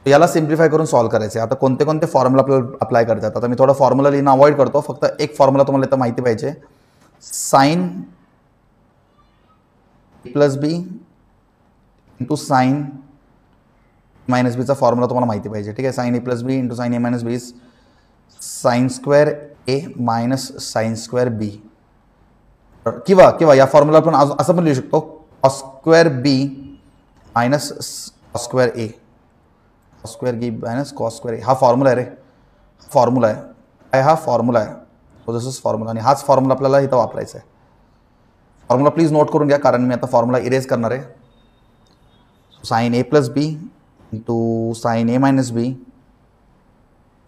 याला सिम्प्लिफाय करून सॉल्व करायचं आहे. आता कोणते कोणते फॉर्म्युला आपल्याला अप्लाय करतात. आता मी थोडा फॉर्म्युला लिहिणं अवॉइड करतो. फक्त एक फॉर्म्युला तुम्हाला इथं माहिती पाहिजे. Sine plus b into sine minus बीचा फॉर्म्युला तुम्हाला माहिती पाहिजे. ठीक आहे, sine A plus b into sine A minus B is sine square A minus sine square b. किंवा या फॉर्म्युला पण असं पण लिहू शकतो cos square b minus cos square a. Cos square b minus cos square a. हा formula आहे रे. Formula आहे काय. हा फॉर्म्युला आहे. So this is formula. आणि हाच फॉर्म्युला आपल्याला इथं वापरायचा आहे. फॉर्म्युला प्लीज नोट करून घ्या कारण मी आता फॉर्म्युला इरेज करणार आहे. साइन ए प्लस बी इंटू साइन ए मायनस बी.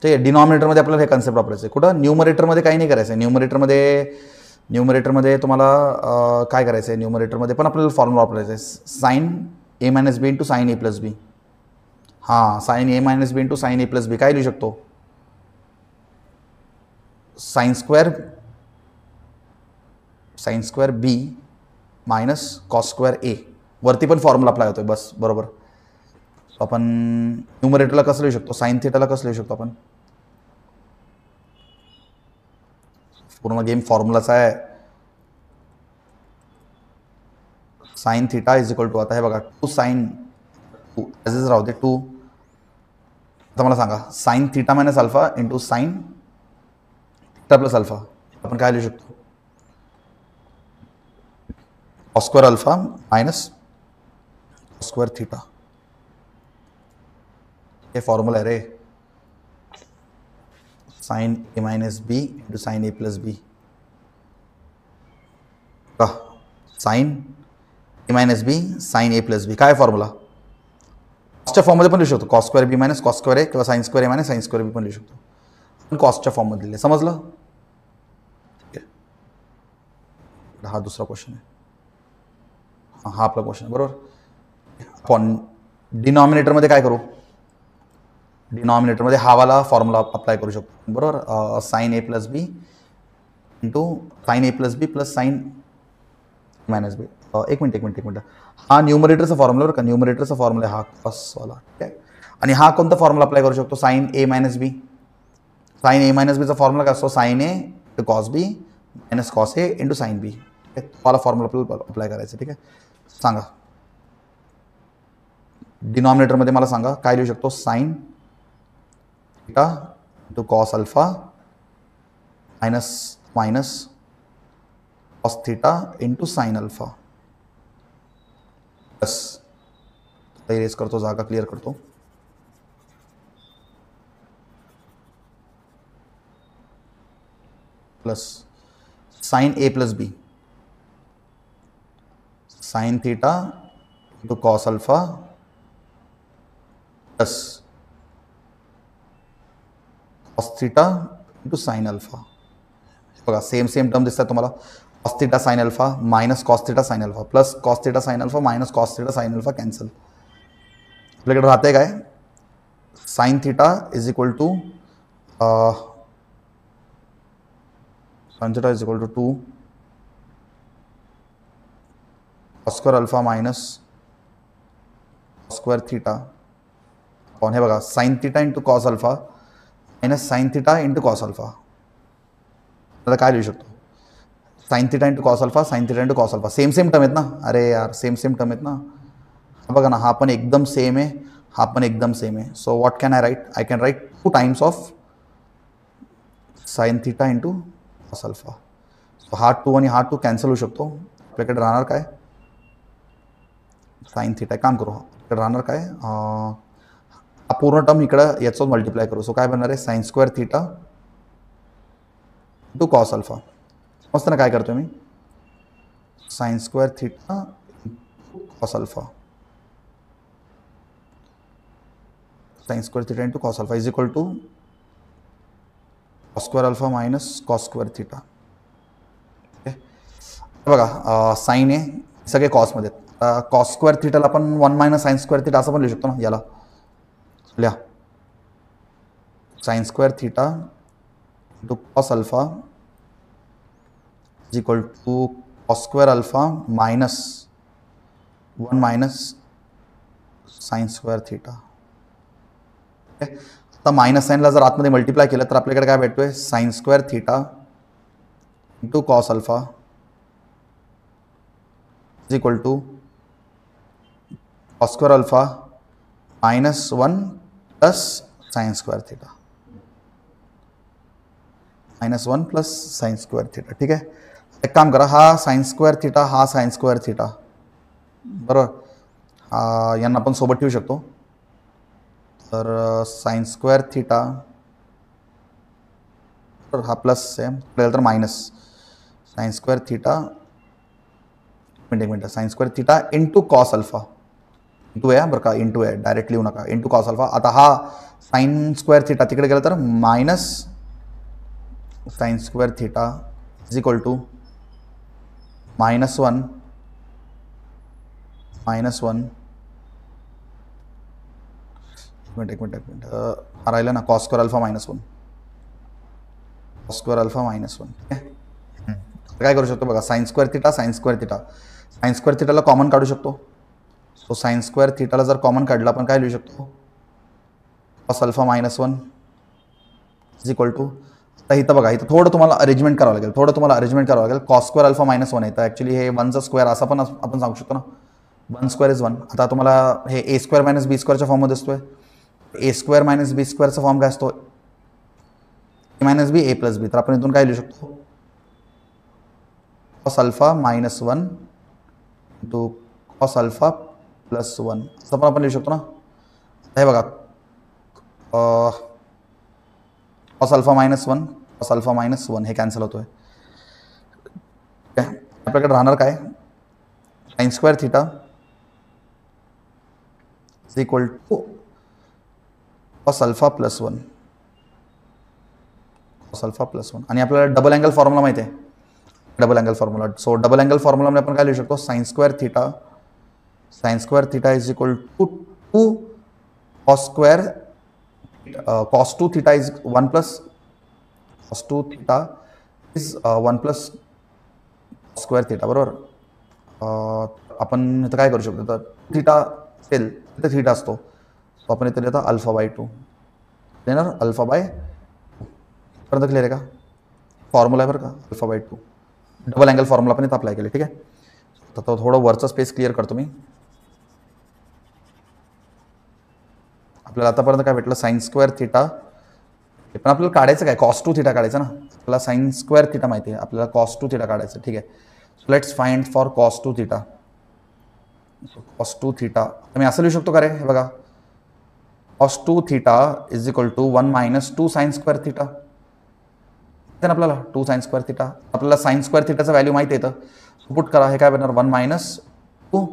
ठीक आहे, डिनॉमिनेटरमध्ये आपल्याला हे कन्सेप्ट वापरायचं आहे. कुठं न्यूमरेटरमध्ये काही नाही करायचं आहे. न्यूमरेटरमध्ये तुम्हाला काय करायचं आहे. न्यूमरेटरमध्ये पण आपल्याला फॉर्म्युला वापरायचा आहे. साइन ए मायनस बी इंटू साइन ए प्लस बी. हां, साइन ए मायनस बी इंटू साइन ए प्लस बी काय लिहू शकतो sine square b minus cos square ए. वरती पण फॉर्म्युला अप्लाय होतोय बस. बरोबर. आपण न्यूमरेटरला कसं लिहू शकतो. साइन थिटाला कसं लिहू शकतो आपण. पूर्ण गेम फॉर्म्युलाचा आहे. Sine theta is equal to आता हे बघा 2 साइन 2 ॲज राहू दे 2. आता मला सांगा sign theta minus alpha into sine theta plus alpha आपण काय लिहू शकतो. Cos square alpha minus cos square theta. हे फॉर्म्युला आहे रे. साइन ए मायनस बी इंटू साइन ए प्लस बी. का साइन ए मायनस बी साइन ए प्लस बी काय फॉर्म्युला. कॉसच्या फॉर्ममध्ये पण लिहू शकतो. Cos square b minus cos square ए किंवा साइन स्क्वेअर ए मायनस साइन स्क्वेअर बी पण लिहू शकतो. पण कॉसच्या फॉर्ममध्ये लिहिले. समजलं. हा दुसरा क्वेश्चन आहे, हा आपला क्वेश्चन आहे बरोबर. आपण डिनॉमिनेटरमध्ये काय करू, डिनॉमिनेटरमध्ये हा वाला फॉर्म्युला अप्लाय करू शकतो बरोबर. साइन ए प्लस बी इंटू साइन ए plus B plus sign minus बी. एक मिनिट, हा न्यूमरेटरचा फॉर्म्युला बरं का, न्यूमरेटरचा फॉर्म्युला हा कॉसवाला, ठीक आहे. आणि हा कोणता फॉर्म्युला अप्लाय करू शकतो, साइन ए मायनस बी. साइन ए मायनस बीचा फॉर्म्युला काय असतो, sign A into cos B minus cos A into sine B. वाला फॉर्म्युला आपल्याला अप्लाय करायचं, ठीक आहे. सांगा डिनॉमिनेटरमध्ये मला सांगा काय लिहू शकतो, sine theta into cos alpha minus cos theta into sine alpha plus, erase करतो, जागा क्लियर करतो, प्लस साइन ए प्लस बी sine theta into cos alpha plus cos theta into sine alpha. बघा सेम टर्म दिसतात तुम्हाला, cos theta sine alpha minus cos theta sine alpha plus cos theta sine alpha minus cos theta sine alpha cancel. आपल्याकडे राहते काय, sine theta is equal to sign theta is equal to 2 cos square alpha minus cos square theta upon, हे बघा sine theta into cos alpha minus sine theta into cos alpha. आता काय लिहू शकतो, sine theta into cos alpha sine theta into cos alpha, same term आहेत ना, अरे यार सेम टर्म आहेत ना. बघा ना, हा पण एकदम सेम आहे, हा पण एकदम सेम आहे. So what can I write, I can write 2 times of sine theta into cos alpha. So हा 2 आणि हा 2 कॅन्सल होऊ शकतो. आपल्याकडे राहणार काय, साइन थीटा, काम करू, आपल्याकडे राहणार काय, हा पूर्ण टर्म इकडं याचं मल्टिप्लाय करू. सो काय बनणार आहे, sine square theta into cos alpha. मस्त ना काय करतो मी, sine square theta cos alpha, sine square theta into cos alpha is equal to cos square alpha minus cos square theta. बघा साइन ए सगळे कॉसमध्ये, कॉस स्क्वेअर थीटाला आपण 1 मायनस साइन स्क्वेअर थीटा असं पण लिहू शकतो ना. याला लिहा, sine square theta into cos alpha is equal to cos square alpha minus 1 minus sine square theta. आता मायनस साइनला जर आतमध्ये मल्टिप्लाय केलं तर आपल्याकडे काय भेटतोय, sine square theta into cos alpha is equal to cos square alpha minus 1 plus sine square theta, minus 1 plus sine square theta. ठीक आहे, एक काम करा, हा साइन स्क्वेअर थीटा हा साइन स्क्वेअर थीटा बरोबर, यांना आपण सोबत ठेवू शकतो. तर साइन स्क्वेअर थीटा तर हा प्लस सेम आपल्याला तर मायनस साइन स्क्वेअर थीटा, एक minute sign square theta into cos alpha, into आहे बरं का, इंटू आहे, डायरेक्टली लिहू नका, इंटू कॉस अल्फा. आता हा साइन स्क्वेअर थीटा तिकडे गेला तर minus sine square theta is equal to minus 1 एक मिनट राहिलं ना, cos square alpha minus 1 cos square alpha minus 1. ठीक आहे, काय करू शकतो बघा, साइन स्क्वेअर थीटाला कॉमन काढू शकतो. सो साइन स्क्वेअर थीटाला जर कॉमन काढलं आपण काय लिहू शकतो, cos alpha minus 1 is equal to, आता इथं बघा, इथं थोडं तुम्हाला अरेंजमेंट करावं लागेल, कॉस स्क्वेअर अल्फा मायनस 1 येतं, ॲक्च्युली हे 1चा स्क्वेअर असं पण आपण सांगू शकतो ना, 1 स्क्वेअर इज 1. आता तुम्हाला हे ए स्क्वेअर मायनस बी स्क्वेअरच्या फॉर्ममध्ये असतोय, ए स्क्वेअर मायनस बी स्क्वेअरचा फॉर्म काय असतो, ए मायनस बी ए प्लस बी. तर आपण इथून काय लिहू शकतो, cos alpha minus 1 into cos alpha plus 1 असं पण आपण लिहू शकतो ना. हे बघा, कॉस अल्फा मायनस 1 हे कॅन्सल होतोय. आपल्याकडे राहणार काय, sine square theta is equal to cos alpha plus 1 आणि आपल्याला डबल अँगल फॉर्म्युला माहिती आहे, double angle formula. So double angle फॉर्म्युलामध्ये आपण काय लिहू शकतो, sine square theta is equal to 2 cos square cos 2 theta is 1 plus cos 2 theta is 1 plus square theta. बरोबर. आपण इथं काय करू शकतो, तर थिटा असेल तिथे थिटा असतो, सो आपण इथे लिहितो अल्फा बाय 2 देणार अल्फा बाय 2. पर्यंत क्लिअर आहे का, फॉर्म्युला आहे बरं का, alpha by 2. Double angle formula पण इथं अप्लाय केले. ठीक आहे. तर तो थोडं वरचा स्पेस क्लिअर करतो मी. आपल्याला आतापर्यंत काय भेटलं, साइन स्क्वेअर थिटा. पण आपल्याला काढायचं काय, कॉस 2 थिटा काढायचं ना. आपल्याला साइन स्क्वेअर थिटा माहिती आहे, आपल्याला कॉस 2 थिटा काढायचं. ठीक आहे. So let's find for cos 2 theta. Cos 2 theta मी असं लिहू शकतो का रे, हे बघा, cos 2 theta is equal to 1 minus 2 sine square theta. आपल्याला 2 साइन स्क्वेअर थिटा, आपल्याला साइन स्क्वेअर थिटाचं व्हॅल्यू माहिती आहे, तर पुट करा. हे काय बनणार, 1 minus 2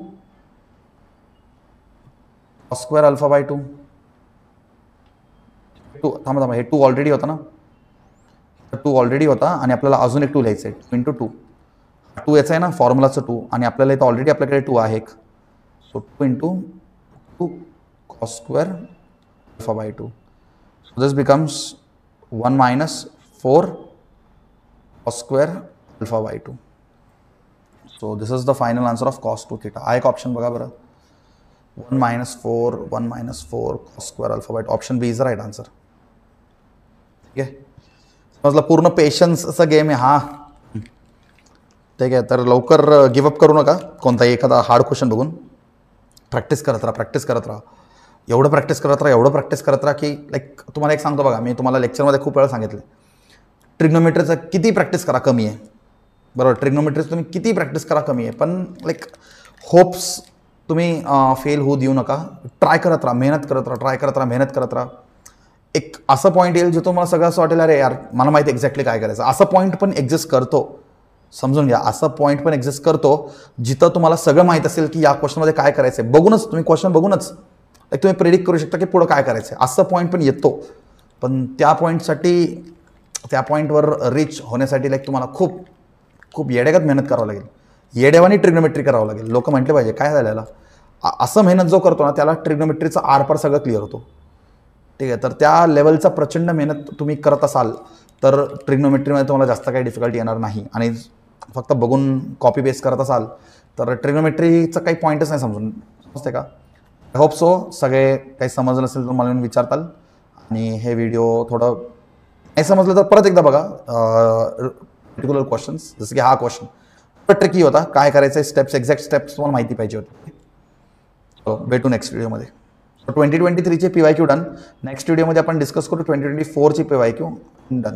cos square alpha by 2. 2 थांबा, हे 2 ऑलरेडी होता ना, 2 ऑलरेडी होता आणि आपल्याला अजून एक 2 लिहायचं आहे, 2 इंटू 2. 2 याचा आहे ना फॉर्म्युलाचं 2, आणि आपल्याला इथं ऑलरेडी आपल्याकडे 2 आहे एक, so 2 into 2 cos square alpha by 2. So this becomes 1 minus 4 cos square alpha by 2. So this is the final answer of cos 2 theta. हा एक ऑप्शन बघा बरं, 1 minus 4 cos square alpha by 2. Option B is the right answer. ठीक आहे. समजलं, पूर्ण पेशन्सचा game आहे हा. ठीक आहे. तर लवकर गिवअप करू नका कोणताही एखादा हार्ड क्वेश्चन बघून. प्रॅक्टिस करत राहा. एवढं प्रॅक्टिस करत राहा की लाईक तुम्हाला एक सांगतो बघा, मी तुम्हाला लेक्चरमध्ये खूप वेळा सांगितलं, ट्रिग्नोमेट्रीचं किती प्रॅक्टिस करा कमी आहे. बरोबर, ट्रिग्नोमेट्रीचं तुम्ही किती प्रॅक्टिस करा कमी आहे, पण लाईक होप्स तुम्ही फेल होऊ देऊ नका. ट्राय करत राहा, मेहनत करत राहा. एक असं पॉईंट येईल जिथं तुम्हाला सगळं असं वाटेल, अरे यार मला माहिती एक्झॅक्टली काय करायचं. असं पॉईंट पण एक्झिस्ट करतो, समजून घ्या. असं पॉईंट पण एक्झिस्ट करतो जिथं तुम्हाला सगळं माहीत असेल की या क्वेश्चनमध्ये काय करायचं आहे. बघूनच तुम्ही क्वेश्चन बघूनच लाईक तुम्ही प्रेडिक्ट करू शकता की पुढं काय करायचं आहे. असं पॉईंट पण येतो, पण त्या पॉईंटवर रीच होण्यासाठी लाईक तुम्हाला खूप खूप येड्यागत मेहनत करावं लागेल. येड्यावानी ट्रिग्नोमेट्री करावं लागेल. लोक म्हटले पाहिजे काय झालेलं, असं मेहनत जो करतो ना त्याला ट्रिग्नोमेट्रीचा आरपार सगळं क्लिअर होतो. ठीक आहे. तर त्या लेवलचा प्रचंड मेहनत तुम्ही करत असाल तर ट्रिग्नोमेट्रीमध्ये तुम्हाला जास्त काही डिफिकल्टी येणार नाही. आणि फक्त बघून कॉपी पेस्ट करत असाल तर ट्रिग्नोमेट्रीचं काही पॉईंटच नाही समजते का. आय होप सो सगळे काही समजलं असेल तर मला विचारताल. आणि हे व्हिडिओ थोडं नाही समजलं तर परत एकदा बघा. पर्टिक्युलर क्वेश्चन्स, जसं की हा क्वेश्चन ट्रिकी होता, काय करायचं स्टेप्स, एक्झॅक्ट स्टेप्स तुम्हाला माहिती पाहिजे होते. सो भेटू नेक्स्ट व्हिडिओमध्ये. 2023चे PYQ डन. नेक्स्ट व्हिडिओमध्ये आपण डिस्कस करू 2024ची PYQ डन.